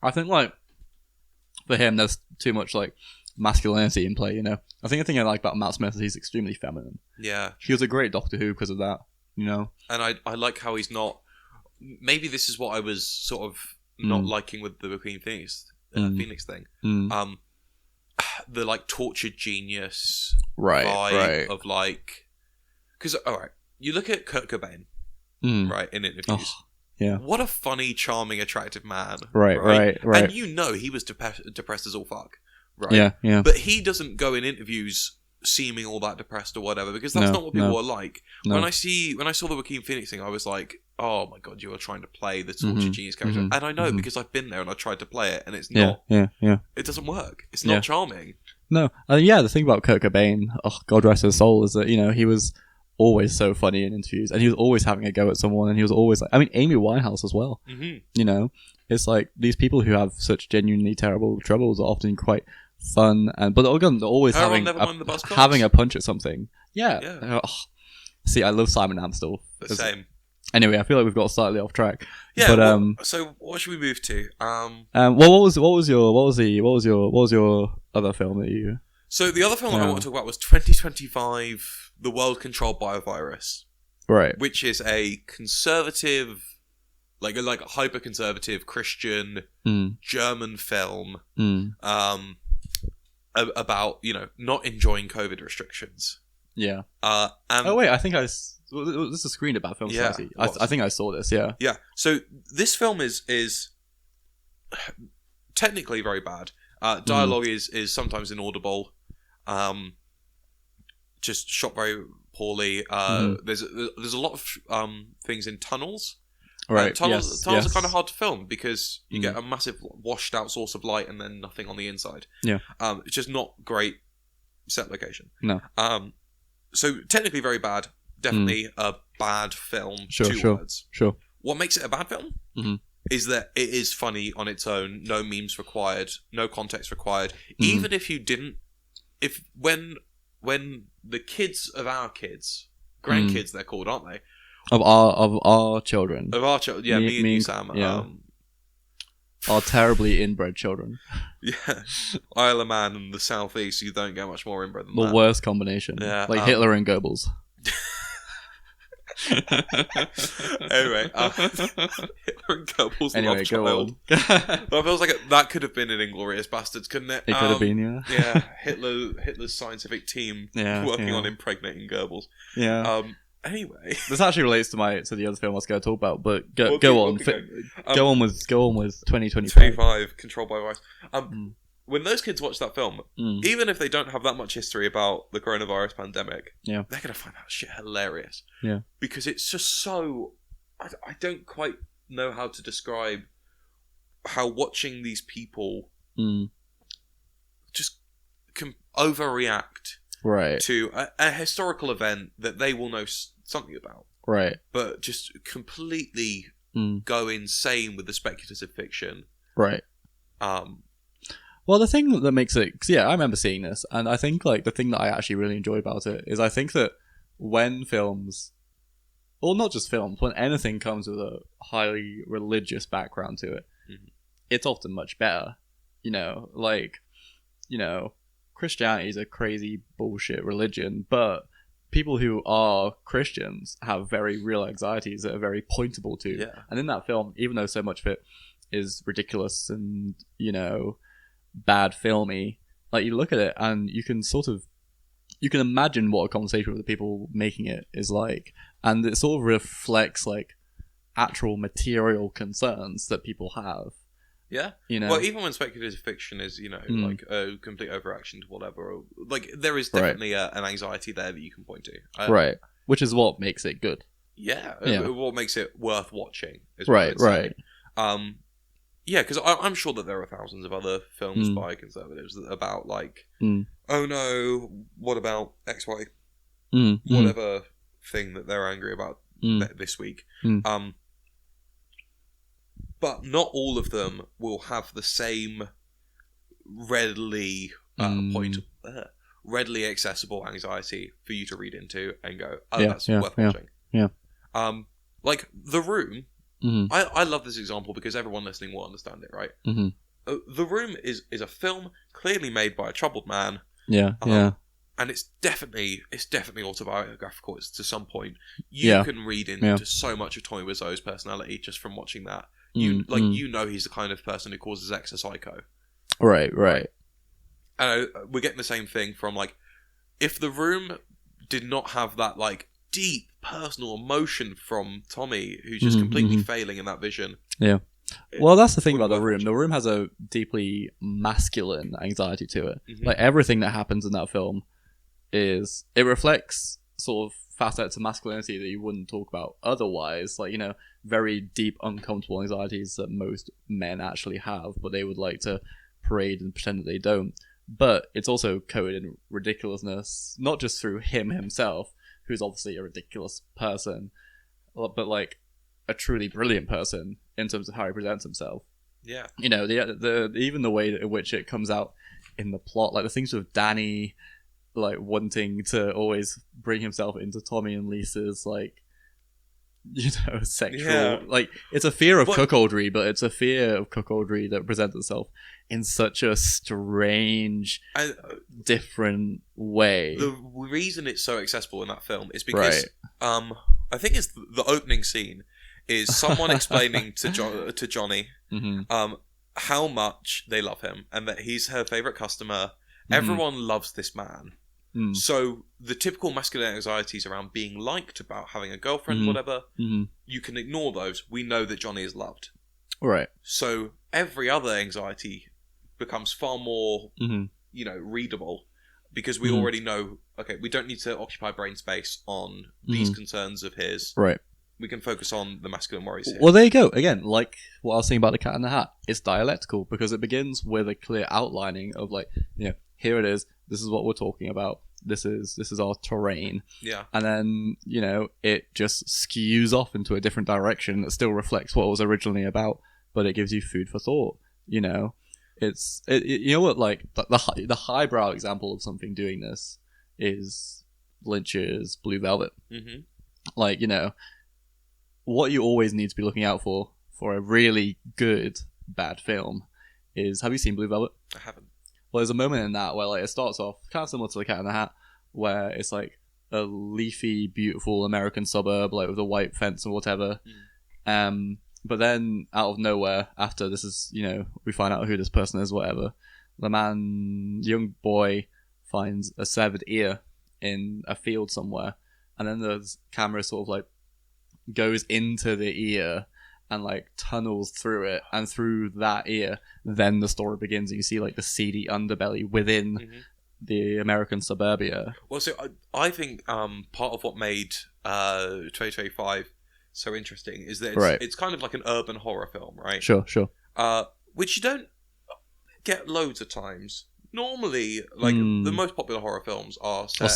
I think like for him, there's too much like masculinity in play. You know, I think the thing I like about Matt Smith is he's extremely feminine. Yeah, he was a great Doctor Who because of that. You know, and I like how he's not. Maybe this is what I was sort of not liking with the Joaquin Phoenix thing. The like tortured genius vibe of like, because alright, you look at Kurt Cobain, right, in interviews. Yeah. What a funny, charming, attractive man. Right. And you know he was depressed as all fuck. Right. Yeah. But he doesn't go in interviews seeming all that depressed or whatever, because that's not what people are like. No. When I saw the Joaquin Phoenix thing, I was like, oh my god, you are trying to play the tortured genius character. And I know because I've been there and I tried to play it and it's not. Yeah. It doesn't work. It's not charming. No. The thing about Kurt Cobain, God rest his soul, is that, you know, he was always so funny in interviews and he was always having a go at someone and he was always like, I mean, Amy Winehouse as well. Mm-hmm. You know, it's like these people who have such genuinely terrible troubles are often quite fun, but again, they're always having a punch at something. Yeah. See, I love Simon Amstel. The same. Anyway, I feel like we've got slightly off track. Yeah. But, so what should we move to? What was your other film that you? So the other film I want to talk about was 2025: The World Controlled by a Virus. Right. Which is a conservative, like a hyper conservative Christian German film. About, you know, not enjoying COVID restrictions. Yeah. I think this is screened about Film Society. I think I saw this. Yeah. Yeah. So this film is technically very bad. Dialogue is sometimes inaudible. Just shot very poorly. There's a lot of things in tunnels. Right. Tunnels are kind of hard to film because you get a massive washed out source of light and then nothing on the inside. Yeah. It's just not great set location. No. So technically very bad. Definitely a bad film. Two words. Sure. What makes it a bad film is that it is funny on its own. No memes required. No context required. Even if you didn't, when the kids of our kids, grandkids they're called, aren't they? Of our children. Of our children, yeah, me and you, Sam. Yeah. Our terribly inbred children. Yeah. Isle of Man and the Southeast, you don't get much more inbred than that. The worst combination. Yeah. Like Hitler and Goebbels. Anyway, Hitler and Goebbels love child. That feels like that could have been in Inglourious Bastards, couldn't it? It could have been, yeah. Yeah, Hitler's scientific team working on impregnating Goebbels. Yeah. Anyway, this actually relates to the other film I was going to talk about, but go on with 2025 Controlled by a Virus. When those kids watch that film, even if they don't have that much history about the coronavirus pandemic, they're gonna find that shit hilarious. Yeah, because it's just so. I don't quite know how to describe how watching these people just overreact. Right. To a historical event that they will know something about. Right. But just completely go insane with the speculative fiction. Right. Well, the thing that makes it... Cause I remember seeing this, and I think like the thing that I actually really enjoy about it is I think that when films... Or not just films, when anything comes with a highly religious background to it, it's often much better. You know, like... You know... Christianity is a crazy bullshit religion, but people who are Christians have very real anxieties that are very pointable to. Yeah. And in that film, even though so much of it is ridiculous and, you know, bad filmy, like you look at it and you can sort of you can imagine what a conversation with the people making it is like, and it sort of reflects like actual material concerns that people have. Yeah. You know? Well, even when speculative fiction is, like a complete overaction to whatever, or, like there is definitely an anxiety there that you can point to. Right. Which is what makes it good. Yeah. What makes it worth watching. Is right. Yeah, because I'm sure that there are thousands of other films by conservatives about like, oh no, what about XY? Whatever thing that they're angry about this week. But not all of them will have the same readily readily accessible anxiety for you to read into and go, that's worth watching. Yeah. Like The Room. I love this example because everyone listening will understand it, right? The Room is a film clearly made by a troubled man. And it's definitely autobiographical. It's to some point. You can read into so much of Tommy Wiseau's personality just from watching that. You know he's the kind of person who causes X a psycho. Right. And we're getting the same thing from like, if The Room did not have that like deep personal emotion from Tommy, who's just completely failing in that vision. Yeah. Well, that's the thing about The Room. The Room has a deeply masculine anxiety to it. Like everything that happens in that film it reflects sort of facets of masculinity that you wouldn't talk about otherwise. Like, very deep, uncomfortable anxieties that most men actually have, but they would like to parade and pretend that they don't. But it's also coded in ridiculousness, not just through him himself, who's obviously a ridiculous person, but like a truly brilliant person in terms of how he presents himself. Yeah. The even the way in which it comes out in the plot, like the things with Danny, like wanting to always bring himself into Tommy and Lisa's like, sexual, like it's a fear of cuckoldry, but it's a fear of cuckoldry that presents itself in such a strange, different way. The reason it's so accessible in that film is because I think it's the opening scene is someone explaining to Johnny how much they love him and that he's her favorite customer. Everyone loves this man. So the typical masculine anxieties around being liked, about having a girlfriend, whatever, you can ignore those. We know that Johnny is loved. Right. So every other anxiety becomes far more, readable, because we already know, okay, we don't need to occupy brain space on these concerns of his. Right. We can focus on the masculine worries here. Well, there you go. Again, like what I was saying about the Cat in the Hat, it's dialectical because it begins with a clear outlining of like, here it is. This is what we're talking about. This is our terrain. Yeah. And then, it just skews off into a different direction that still reflects what it was originally about, but it gives you food for thought. It's like the highbrow example of something doing this is Lynch's Blue Velvet. Like, what you always need to be looking out for a really good bad film is, have you seen Blue Velvet? I haven't. Well, there's a moment in that where like it starts off kind of similar to The Cat in the Hat, where it's like a leafy, beautiful American suburb, like with a white fence and whatever. But then out of nowhere, after this is, we find out who this person is, whatever, the young boy finds a severed ear in a field somewhere, and then the camera sort of like goes into the ear and like tunnels through it, and through that ear then the story begins, and you see like the seedy underbelly within the American suburbia. Well, so I think part of what made 2025 so interesting is that it's kind of like an urban horror film, right? Sure. Which you don't get loads of times. Normally, like the most popular horror films are set or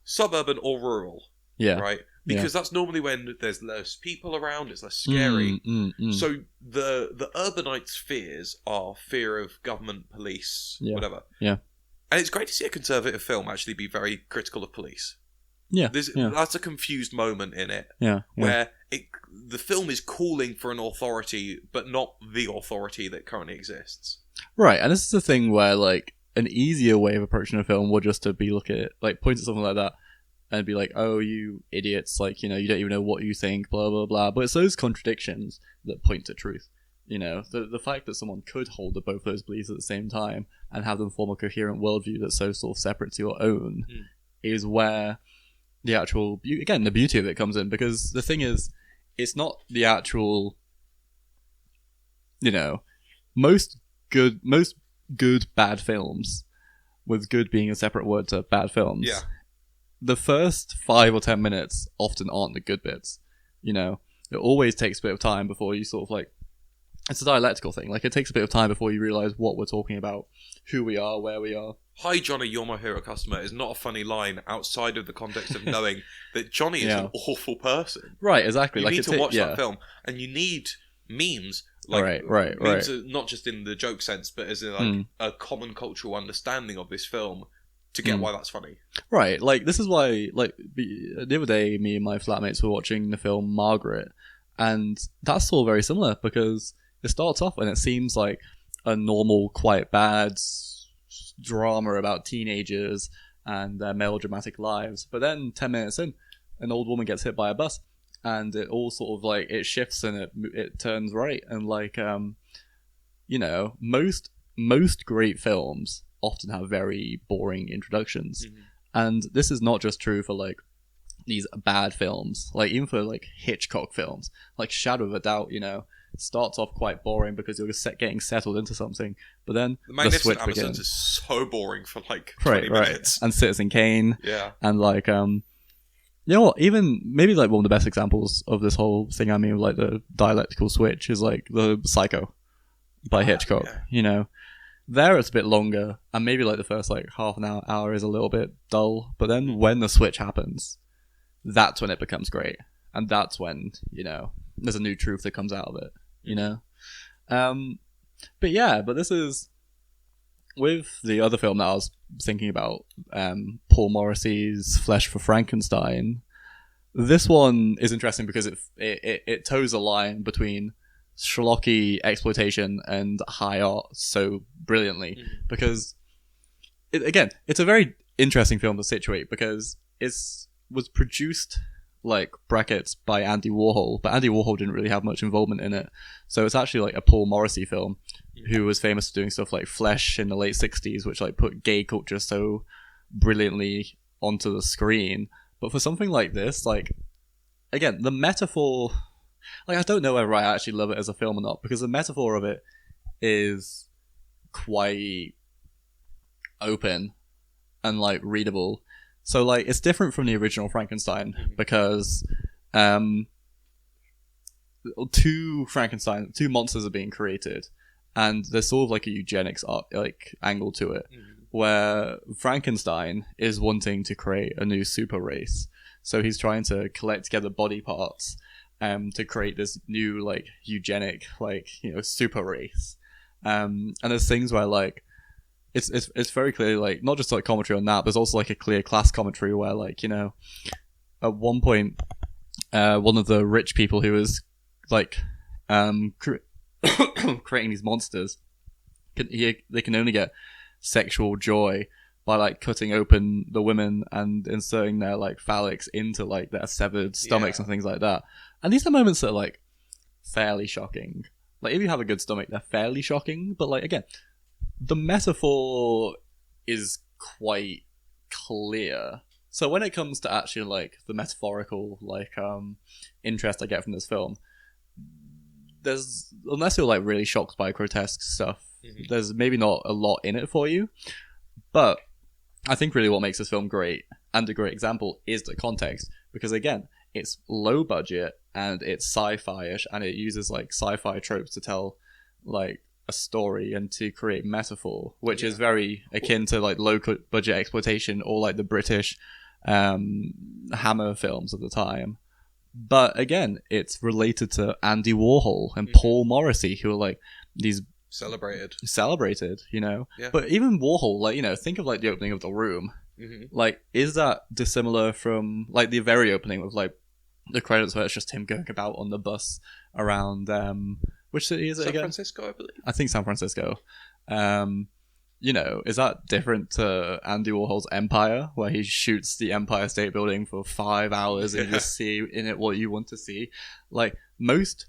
suburban or rural. Yeah. Right? Because that's normally when there's less people around, it's less scary. So the urbanites' fears are fear of government, police, whatever. Yeah. And it's great to see a conservative film actually be very critical of police. Yeah. That's a confused moment in it. Yeah. Where the film is calling for an authority, but not the authority that currently exists. Right, and this is the thing where like an easier way of approaching a film would just to be look at it, like point at something like that and be like, oh, you idiots, like, you don't even know what you think, blah, blah, blah. But it's those contradictions that point to truth. The fact that someone could hold to both those beliefs at the same time and have them form a coherent worldview that's so sort of separate to your own is where the actual the beauty of it comes in, because the thing is, it's not the actual, most good bad films, with good being a separate word to bad films. Yeah. The first 5 or 10 minutes often aren't the good bits. It always takes a bit of time before you sort of like, it's a dialectical thing. Like, it takes a bit of time before you realise what we're talking about, who we are, where we are. "Hi Johnny, you're my hero customer" is not a funny line outside of the context of knowing that Johnny is an awful person. Right, exactly. You need to watch that film, and you need memes. Like, memes are not just in the joke sense, but as in like a common cultural understanding of this film to get why that's funny. Right, like, this is why, like, the other day, me and my flatmates were watching the film Margaret, and that's all very similar, because it starts off and it seems like a normal, quite bad drama about teenagers and their melodramatic lives. But then 10 minutes in, an old woman gets hit by a bus, and it all sort of like, it shifts and it turns right. And like, most great films often have very boring introductions. And this is not just true for like these bad films, like even for like Hitchcock films, like Shadow of a Doubt, starts off quite boring because you're just getting settled into something, but then The Magnificent switch Amazons begins. is so boring for like 20 minutes. And Citizen Kane, and like even maybe like one of the best examples of this whole thing, I mean, like the dialectical switch, is like the Psycho by Hitchcock. There it's a bit longer, and maybe like the first like half an hour is a little bit dull, but then when the switch happens, that's when it becomes great, and that's when there's a new truth that comes out of it. But this is with the other film that I was thinking about, Paul Morrissey's Flesh for Frankenstein. This one is interesting because it toes a line between schlocky exploitation and high art so brilliantly, because it's a very interesting film to situate, because it was produced like brackets by Andy Warhol, but Andy Warhol didn't really have much involvement in it, so it's actually like a Paul Morrissey film, who was famous for doing stuff like Flesh in the late 60s, which like put gay culture so brilliantly onto the screen. But for something like this, like, again, the metaphor, like, I don't know whether I actually love it as a film or not, because the metaphor of it is quite open and like readable. So like, it's different from the original Frankenstein because two monsters are being created, and there's sort of like a eugenics angle to it, where Frankenstein is wanting to create a new super race. So he's trying to collect together body parts to create this new like eugenic super race. And there's things where like it's very clear, like, not just like commentary on that, but there's also like a clear class commentary where, like, at one point one of the rich people who is like creating these monsters, they can only get sexual joy by like cutting open the women and inserting their like phallics into like their severed stomachs and things like that. And these are moments that are like fairly shocking. Like, if you have a good stomach, they're fairly shocking, but like, again, the metaphor is quite clear. So when it comes to actually like the metaphorical like interest I get from this film, there's, unless you're like really shocked by grotesque stuff, there's maybe not a lot in it for you. But I think really what makes this film great, and a great example, is the context, because again, it's low budget and it's sci-fi-ish, and it uses like sci-fi tropes to tell like a story and to create metaphor, which is very akin to like low budget exploitation or like the British Hammer films of the time. But again, it's related to Andy Warhol and Paul Morrissey, who are like these celebrated, But even Warhol, like, think of like the opening of The Room. Like, is that dissimilar from like the very opening with like the credits where it's just him going about on the bus around which city is it again? San Francisco, I believe. I think San Francisco. Is that different to Andy Warhol's Empire, where he shoots the Empire State Building for 5 hours and you just see in it what you want to see? Like, most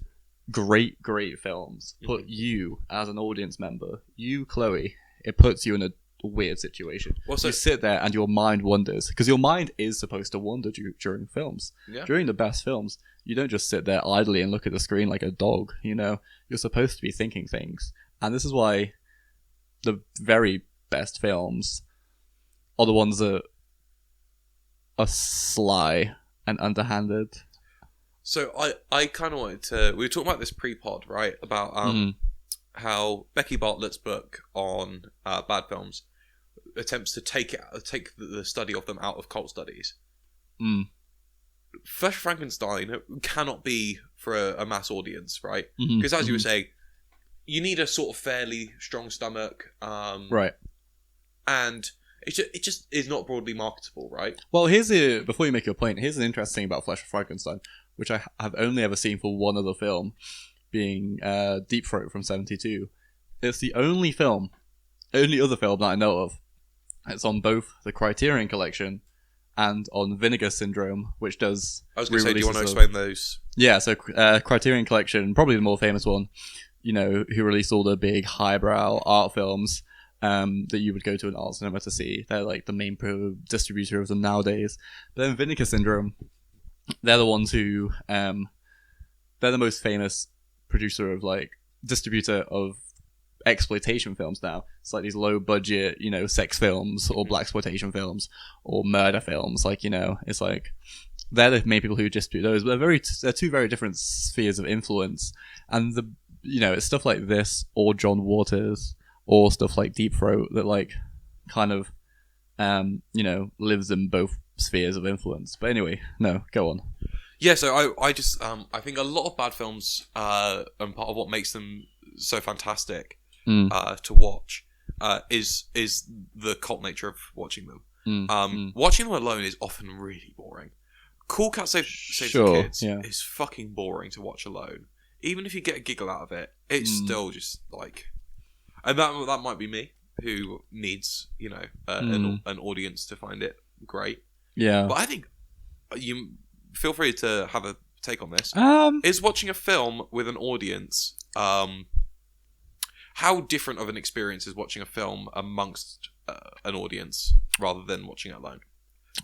great films put you as an audience member, you, Chloe, it puts you in a weird situation. Well, so, you sit there and your mind wanders, because your mind is supposed to wander during films. Yeah. During the best films, you don't just sit there idly and look at the screen like a dog. You know, you're supposed to be thinking things, and this is why the very best films are the ones that are sly and underhanded. So I kind of wanted to... We were talking about this pre-pod, right? About how Becky Bartlett's book on bad films attempts to take the study of them out of cult studies. Flesh of Frankenstein cannot be for a mass audience, right? Because as you were saying, you need a sort of fairly strong stomach. Right. And it just is not broadly marketable, right? Well, before you make your point, here's an interesting thing about Flesh of Frankenstein, which I have only ever seen for one other film, being Deep Throat from 1972. It's the only other film that I know of. It's on both the Criterion Collection and on Vinegar Syndrome, which does... I was going to say, do you want to explain those? Yeah, so Criterion Collection, probably the more famous one, you know, who released all the big highbrow art films that you would go to an art cinema to see. They're like the main distributor of them nowadays. But then Vinegar Syndrome, they're the ones who... they're the most famous distributor of exploitation films now. It's like these low budget, you know, sex films or blaxploitation films or murder films. Like, you know, it's like they're the main people who distribute those. But they're two very different spheres of influence. And it's stuff like this or John Waters or stuff like Deep Throat that like kind of lives in both spheres of influence. But anyway, no, go on. Yeah, so I just I think a lot of bad films and part of what makes them so fantastic to watch is the cult nature of watching them. Watching them alone is often really boring. Cool Cat Saves the Kids is fucking boring to watch alone. Even if you get a giggle out of it, it's still just like... And that might be me, who needs, an audience to find it great. Yeah. But I think you... Feel free to have a take on this. Is watching a film with an audience, how different of an experience is watching a film amongst an audience rather than watching it alone?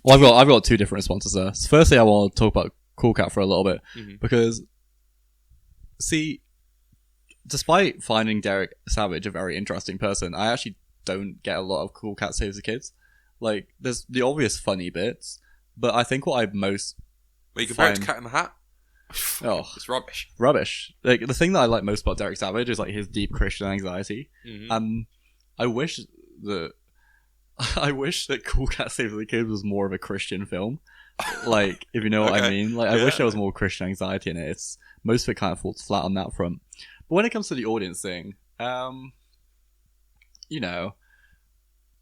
Well, I've got two different responses there. So firstly, I want to talk about Cool Cat for a little bit because, see, despite finding Derek Savage a very interesting person, I actually don't get a lot of Cool Cat Saves the Kids. Like, there's the obvious funny bits, but I think what I most... Well, you compare it to Cat in the Hat? It's rubbish. Rubbish. Like, the thing that I like most about Derek Savage is like his deep Christian anxiety. I wish that Cool Cat Saves the Kids was more of a Christian film. Like, if you know what I mean. Like, I wish there was more Christian anxiety in it. Most of it kind of falls flat on that front. But when it comes to the audience thing,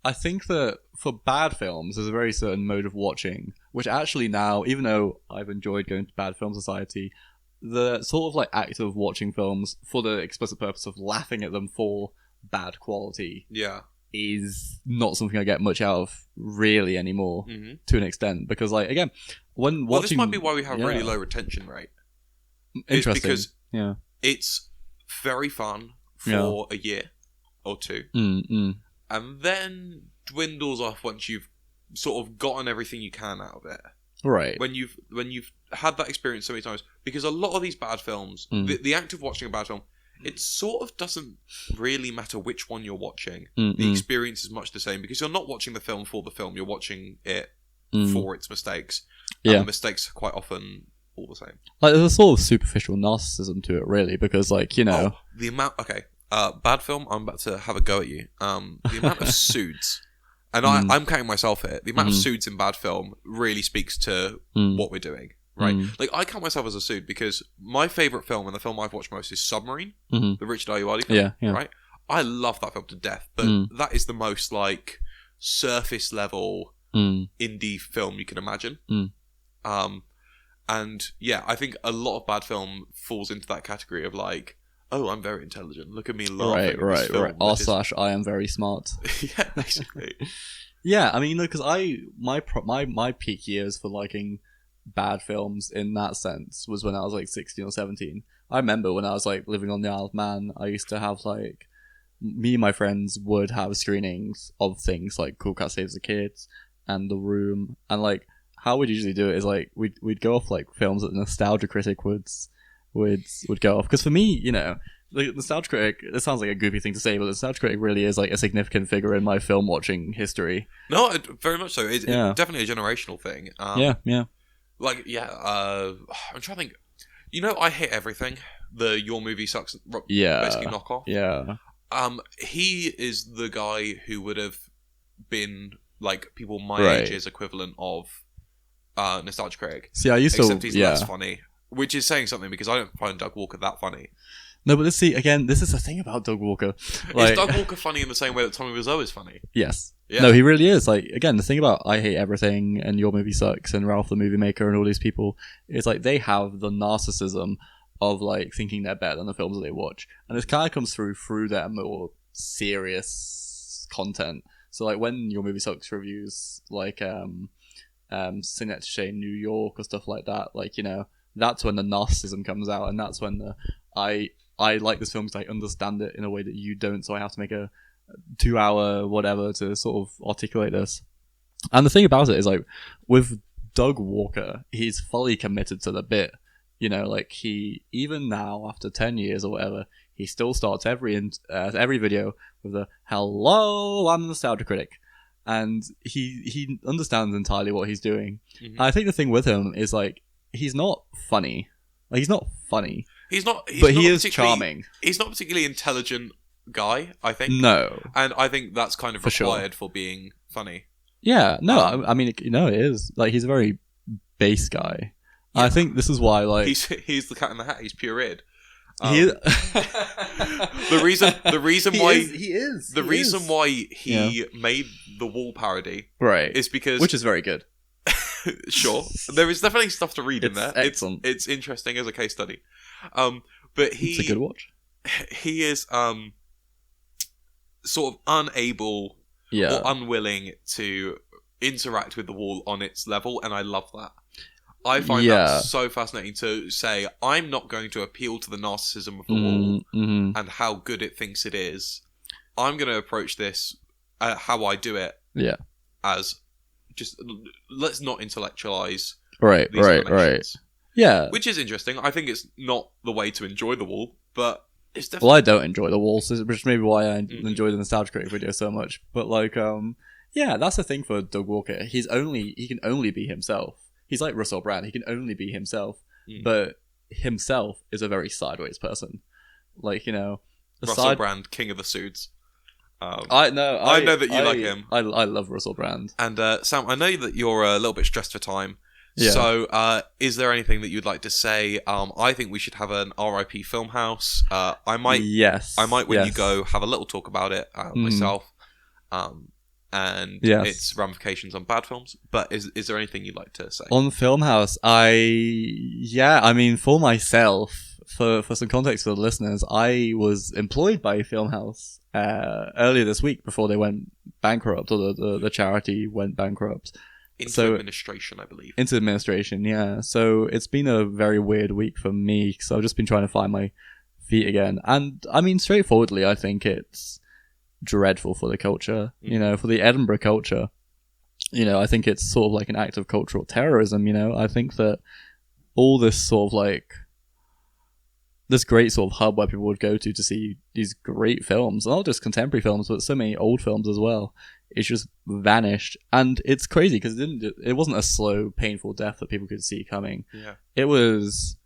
I think that for bad films, there's a very certain mode of watching, which actually now, even though I've enjoyed going to Bad Film Society, the sort of like act of watching films for the explicit purpose of laughing at them for bad quality is not something I get much out of really anymore to an extent. Because like, again, when watching... this might be why we have really low retention rate. Interesting. It's because it's very fun for a year or two. And then dwindles off once you've sort of gotten everything you can out of it. Right. When you've had that experience so many times. Because a lot of these bad films, the act of watching a bad film, it sort of doesn't really matter which one you're watching. The experience is much the same. Because you're not watching the film for the film, you're watching it for its mistakes. And the mistakes are quite often all the same. Like, there's a sort of superficial narcissism to it, really. Because, like, you know... the amount... Okay. Bad film, I'm about to have a go at you. The amount of suits, and I'm counting myself here, the amount of suits in bad film really speaks to what we're doing, right? Like, I count myself as a suit because my favourite film and the film I've watched most is Submarine, the Richard Ayoade film, right? I love that film to death, but that is the most, like, surface level indie film you can imagine. And, yeah, I think a lot of bad film falls into that category of, like, oh, I'm very intelligent. Look at me laughing at this film. Right. I am very smart. Yeah, basically. Yeah, I mean, because my peak years for liking bad films in that sense was when I was like 16 or 17. I remember when I was like living on the Isle of Man, I used to have like me and my friends would have screenings of things like Cool Cat Saves the Kids and The Room, and like how we'd usually do it is like we'd go off like films that the Nostalgia Critic would go off, because for me, you know, the Nostalgia Critic, this sounds like a goofy thing to say, but the Nostalgia Critic really is like a significant figure in my film watching history. No, very much so. It's definitely a generational thing. Yeah. Like, I'm trying to think. You know, I Hate Everything, the Your Movie Sucks basically knockoff. Yeah. He is the guy who would have been like people my age's equivalent of Nostalgia Critic. See, I used except to, he's less funny, which is saying something because I don't find Doug Walker that funny. No, but this is the thing about Doug Walker. Like, is Doug Walker funny in the same way that Tommy Wiseau is funny? Yes. Yeah. No, he really is. Like, again, the thing about I Hate Everything and Your Movie Sucks and Ralph the Movie Maker and all these people is like they have the narcissism of like thinking they're better than the films that they watch, and this kind of comes through their more serious content. So like when Your Movie Sucks reviews like Synecdoche, New York or stuff like that, like, you know, that's when the narcissism comes out, and that's when the I like this film because I understand it in a way that you don't, so I have to make a 2-hour whatever to sort of articulate this. And the thing about it is, like, with Doug Walker, he's fully committed to the bit. You know, like, he, even now, after 10 years or whatever, he still starts every video with a "Hello, I'm the Nostalgia Critic." And he understands entirely what he's doing. Mm-hmm. And I think the thing with him is, like, he's not funny. Like, he's not funny. But he is charming. He's not a particularly intelligent guy, I think. No. And I think that's kind of required for being funny. Yeah, no, I mean, you know, it is. Like, he's a very base guy. Yeah. I think this is why, like... He's the Cat in the Hat. He's pureed. The reason why he yeah. made the Wall parody, right, is because... Which is very good. Sure. There is definitely stuff to read in there. Excellent. It's interesting as a case study. But it's a good watch. He is sort of unable or unwilling to interact with the Wall on its level, and I love that. I find that so fascinating to say, I'm not going to appeal to the narcissism of the Wall and how good it thinks it is. I'm going to approach this how I do it as just, let's not intellectualize these animations. Yeah. Which is interesting. I think it's not the way to enjoy the Wall, but it's definitely... Well, I don't enjoy the Wall, so which is maybe why I enjoy the Nostalgia Critic video so much. But like, yeah, that's the thing for Doug Walker. He can only be himself. He's like Russell Brand. He can only be himself, but himself is a very sideways person. Like, you know, Russell Brand, king of the suits. I know that you like him. I love Russell Brand. And Sam, I know that you're a little bit stressed for time. Yeah. So, is there anything that you'd like to say? I think we should have an RIP Filmhouse. I might when you go have a little talk about it myself. And its ramifications on bad films. But is there anything you'd like to say? On Filmhouse, I mean, for myself, for some context for the listeners, I was employed by Filmhouse earlier this week before they went bankrupt, or the charity went bankrupt. Into administration, I believe. Into administration, yeah. So it's been a very weird week for me, because I've just been trying to find my feet again. And, I mean, straightforwardly, I think it's dreadful for the culture, you know, for the Edinburgh culture. You know, I think it's sort of like an act of cultural terrorism, you know. I think that all this sort of like, this great sort of hub where people would go to see these great films, not just contemporary films, but so many old films as well, it's just vanished. And it's crazy because it wasn't a slow, painful death that people could see coming. Yeah. It was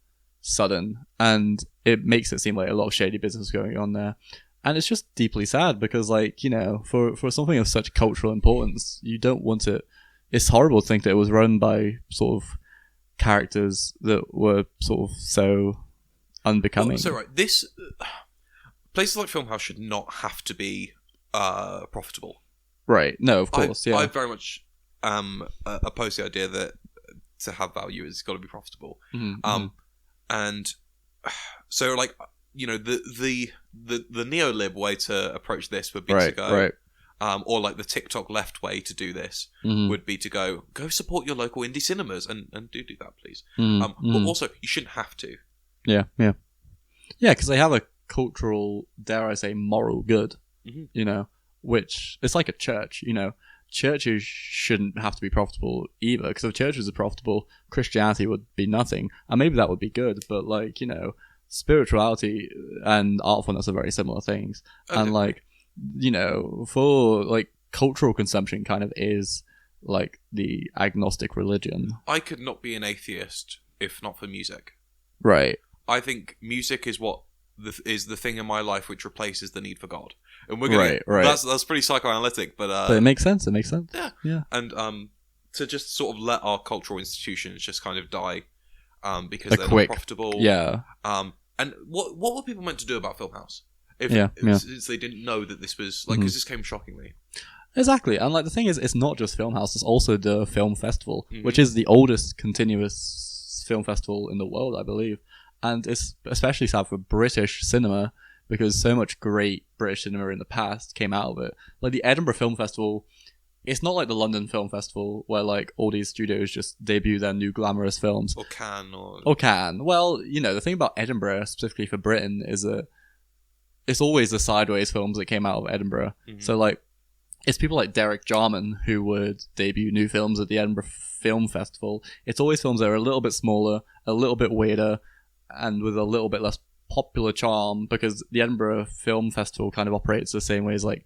sudden, and it makes it seem like a lot of shady business going on there. And it's just deeply sad because, like, you know, for something of such cultural importance, you don't want it. It's horrible to think that it was run by sort of characters that were sort of so unbecoming. Well, so right, this places like Filmhouse should not have to be profitable. Right. No, of course. I very much oppose the idea that to have value it's got to be profitable. And so, like, you know, the neolib way to approach this would be to go, or like the TikTok left way to do this would be to go support your local indie cinemas and do that, please. But also, you shouldn't have to. Yeah, because they have a cultural, dare I say, moral good. you know, which it's like a church, you know. Churches shouldn't have to be profitable either, because if churches are profitable, Christianity would be nothing, and maybe that would be good, but like, you know, spirituality and artfulness are very similar things. Okay. And like, you know, for like cultural consumption kind of is like the agnostic religion. I could not be an atheist if not for music. Right. I think music is what is the thing in my life which replaces the need for God. And we're gonna right. That's pretty psychoanalytic, but it makes sense. Yeah. And to just sort of let our cultural institutions just kind of die because they're not profitable. Yeah. And what were people meant to do about Filmhouse? Since they didn't know that this was like, because this came shockingly. Exactly, and like the thing is, it's not just Filmhouse; it's also the film festival, which is the oldest continuous film festival in the world, I believe. And it's especially sad for British cinema, because so much great British cinema in the past came out of it. Like the Edinburgh Film Festival, it's not like the London Film Festival where like all these studios just debut their new glamorous films. Or can. Well, you know, the thing about Edinburgh, specifically for Britain, is that it's always the sideways films that came out of Edinburgh. So like, it's people like Derek Jarman who would debut new films at the Edinburgh Film Festival. It's always films that are a little bit smaller, a little bit weirder, and with a little bit less popular charm, because the Edinburgh Film Festival kind of operates the same way as like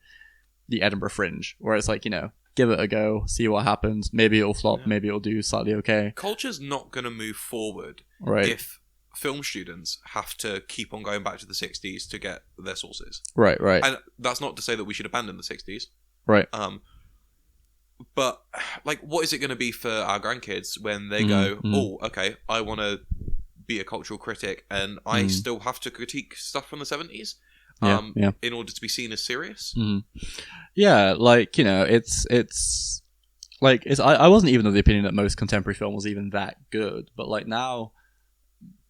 the Edinburgh Fringe, where it's like, you know, give it a go, see what happens, maybe it'll flop, maybe it'll do slightly okay. Culture's not going to move forward if film students have to keep on going back to the 60s to get their sources. Right. And that's not to say that we should abandon the 60s. Right. But like, what is it going to be for our grandkids when they go, oh, okay, I want to be a cultural critic, and I still have to critique stuff from the 70s in order to be seen as serious? Yeah, like, you know, it's like, I wasn't even of the opinion that most contemporary film was even that good, but like now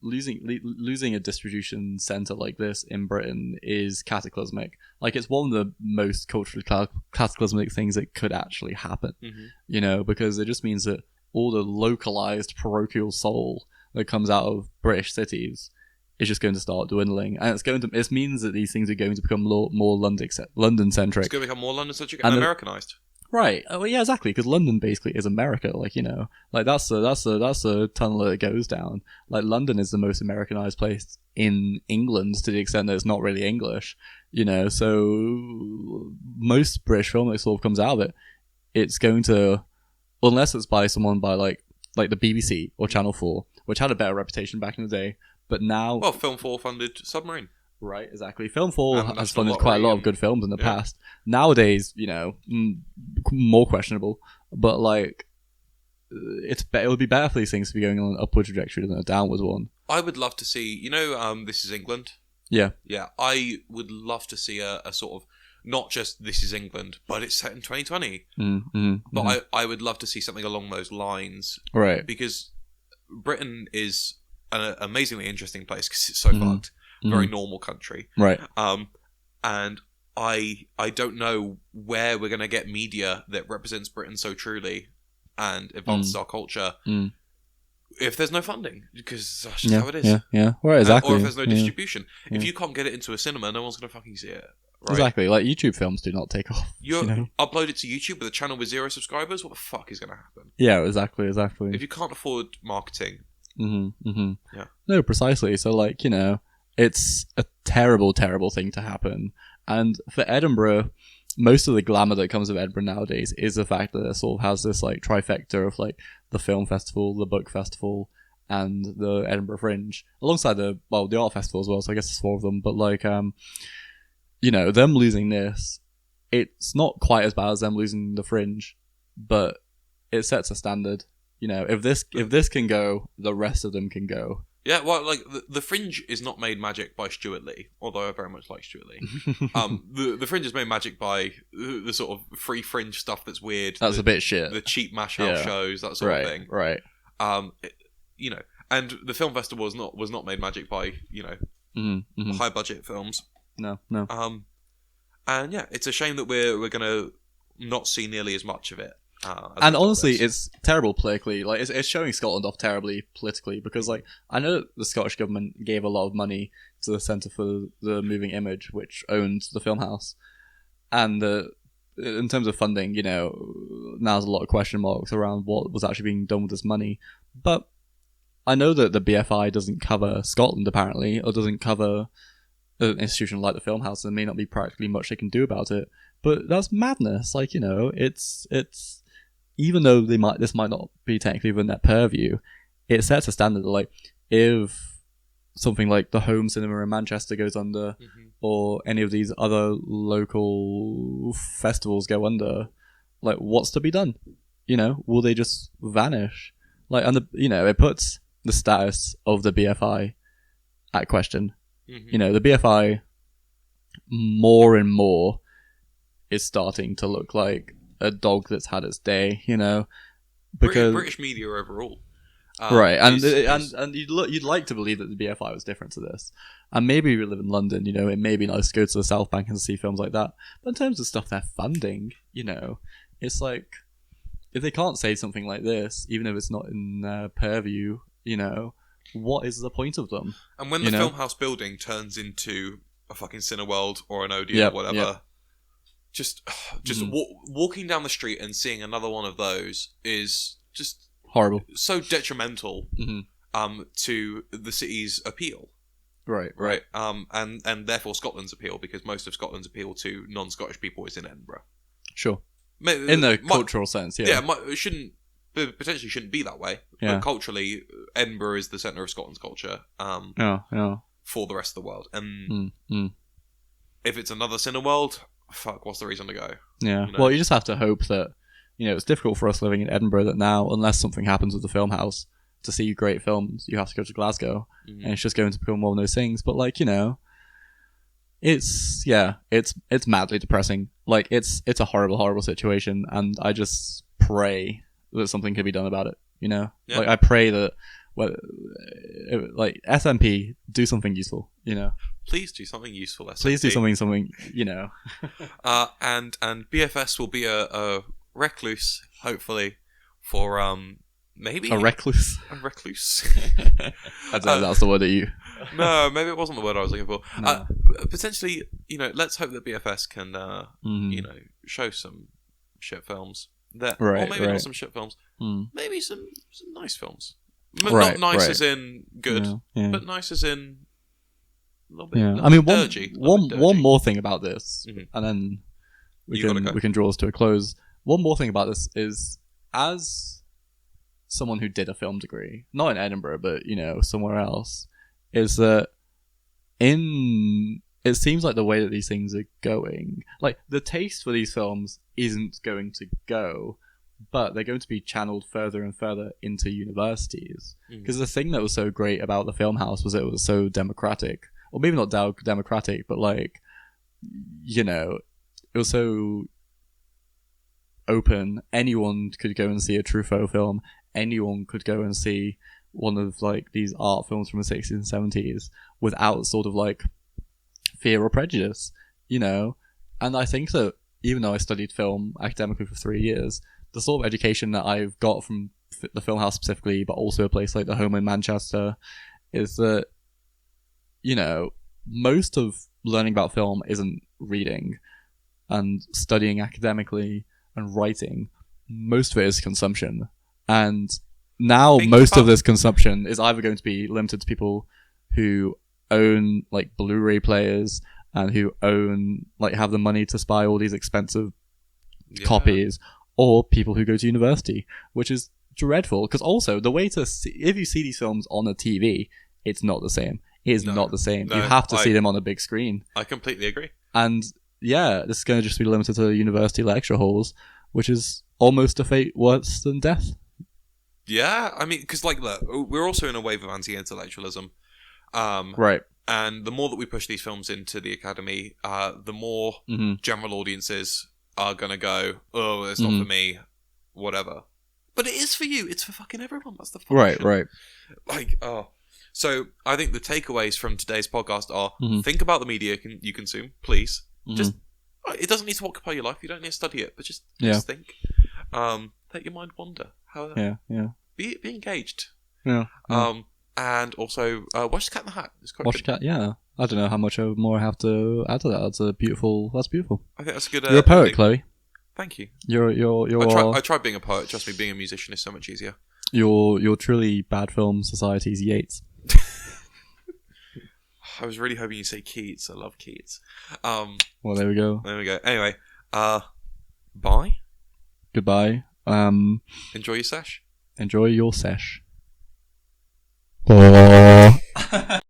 losing a distribution center like this in Britain is cataclysmic. Like, it's one of the most culturally cataclysmic things that could actually happen, you know, because it just means that all the localized parochial soul that comes out of British cities is just going to start dwindling, and it means that these things are going to become more London centric. It's going to become more London centric and Americanized. Right. Oh, yeah, exactly. Because London basically is America. Like, you know, like that's the tunnel that it goes down. Like, London is the most Americanized place in England, to the extent that it's not really English. You know, so most British film that sort of comes out of it, it's going to, unless it's by someone by like the BBC or Channel 4, which had a better reputation back in the day, but now... Well, Film 4 funded Submarine. Right, exactly. Film 4 has funded quite a lot of good films in the past. Nowadays, you know, more questionable, but like, it would be better for these things to be going on an upward trajectory than a downwards one. I would love to see, you know, This Is England? Yeah. Yeah, I would love to see a sort of, not just This Is England, but it's set in 2020. But I would love to see something along those lines. Right. Because Britain is an amazingly interesting place because it's so fucked. Very normal country. Right. And I don't know where we're going to get media that represents Britain so truly and advances our culture if there's no funding, because that's just how it is. Yeah. Right, exactly. Or if there's no distribution. If you can't get it into a cinema, no one's going to fucking see it. Right? Exactly. Like, YouTube films do not take off. You know? Upload it to YouTube with a channel with 0 subscribers, what the fuck is going to happen? Yeah, exactly. If you can't afford marketing. Yeah. No, precisely. So, like, you know, it's a terrible, terrible thing to happen. And for Edinburgh, most of the glamour that comes of Edinburgh nowadays is the fact that it sort of has this like trifecta of like the film festival, the book festival, and the Edinburgh Fringe, alongside the art festival as well. So I guess there's 4 of them. But like, you know, them losing this, it's not quite as bad as them losing the Fringe, but it sets a standard. You know, if this can go, the rest of them can go. Yeah, well, like, the Fringe is not made magic by Stuart Lee, although I very much like Stuart Lee. The Fringe is made magic by the sort of free Fringe stuff that's weird. That's a bit shit. The cheap mash house shows, that sort of thing. Right. You know, and the film festival was not made magic by, you know, high budget films. No. And yeah, it's a shame that we're gonna not see nearly as much of it. And honestly, it's terrible politically. Like, it's showing Scotland off terribly politically, because like, I know the Scottish government gave a lot of money to the Centre for the Moving Image, which owns the Filmhouse, And in terms of funding, you know, now there's a lot of question marks around what was actually being done with this money. But I know that the BFI doesn't cover Scotland, apparently, or doesn't cover an institution like the Filmhouse. There may not be practically much they can do about it. But that's madness. Like, you know, it's even though this might not be technically within their purview, it sets a standard that, like, if something like the Home Cinema in Manchester goes under, or any of these other local festivals go under, like, what's to be done? You know, will they just vanish? Like, and you know, it puts the status of the BFI at question. You know, the BFI more and more is starting to look like a dog that's had its day. You know, because British media overall. Right, and you'd like to believe that the BFI was different to this, and maybe we live in London, you know, it may be nice to go to the South Bank and see films like that, but in terms of stuff they're funding, you know, it's like, if they can't say something like this, even if it's not in their purview, you know, what is the point of them? And when the Filmhouse building turns into a fucking Cineworld or an Odeon or whatever, just walking down the street and seeing another one of those is just horrible. So detrimental to the city's appeal. Right. And therefore Scotland's appeal, because most of Scotland's appeal to non-Scottish people is in Edinburgh. Sure. In the cultural sense, yeah. Yeah, it potentially shouldn't be that way. Yeah. But culturally, Edinburgh is the centre of Scotland's culture for the rest of the world. And if it's another Cineworld, fuck, what's the reason to go? Yeah. You know? Well, you just have to hope that, you know, it's difficult for us living in Edinburgh that now, unless something happens with the Filmhouse, to see great films, you have to go to Glasgow. And it's just going to become one of those things. But, like, you know, it's madly depressing. Like, it's a horrible, horrible situation. And I just pray that something can be done about it, you know? Yeah. Like, I pray that, like, SNP, do something useful, you know? Please do something useful, SNP. Please do something, you know? And BFS will be a recluse, hopefully, for maybe a recluse. A recluse. I don't know. That's the word that you. No, maybe it wasn't the word I was looking for. No. Potentially, you know, let's hope that BFS can, you know, show some shit films. Or maybe not some shit films. Maybe some nice films. Not nice as in good, but nice as in a little bit. I mean, dirgy, one more thing about this, and then we can draw this to a close. One more thing about this is, as someone who did a film degree, not in Edinburgh, but, you know, somewhere else, is that it seems like the way that these things are going, like, the taste for these films isn't going to go, but they're going to be channeled further and further into universities. Because the thing that was so great about the Filmhouse was it was so democratic, or maybe not democratic, but, like, you know, it was so open. Anyone could go and see a Truffaut film. Anyone could go and see one of, like, these art films from the 60s and 70s without sort of, like, fear or prejudice, you know? And I think that even though I studied film academically for 3 years, the sort of education that I've got from the Filmhouse specifically, but also a place like the Home in Manchester, is that, you know, most of learning about film isn't reading and studying academically and writing. Most of it is consumption. And now most of this consumption is either going to be limited to people who own, like, Blu-ray players and who own, like, have the money to buy all these expensive copies, or people who go to university, which is dreadful. Because also, the way to see, if you see these films on a TV, it's not the same. It is not the same. You have to see them on a big screen. I completely agree. And yeah, this is going to just be limited to university lecture halls, which is almost a fate worse than death. Yeah, I mean, because, like, look, we're also in a wave of anti-intellectualism. Right. And the more that we push these films into the academy, the more general audiences are going to go, oh, it's not for me, whatever. But it is for you. It's for fucking everyone. That's the function. Right. Like, So I think the takeaways from today's podcast are, think about the media you consume, please. Just, it doesn't need to occupy your life. You don't need to study it, but just think. Let your mind wander. Be engaged. Yeah. And also, watch The Cat in the Hat. It's quite Watch good. Cat. Yeah, I don't know how much more I have to add to that. That's beautiful. I think that's a good. You're a poet, ending. Chloe. Thank you. You're. I tried being a poet. Trust me, being a musician is so much easier. You're truly Bad Film Society's Yeats. I was really hoping you'd say Keats. I love Keats. Well, there we go. Anyway, bye. Goodbye. Enjoy your sesh. Enjoy your sesh.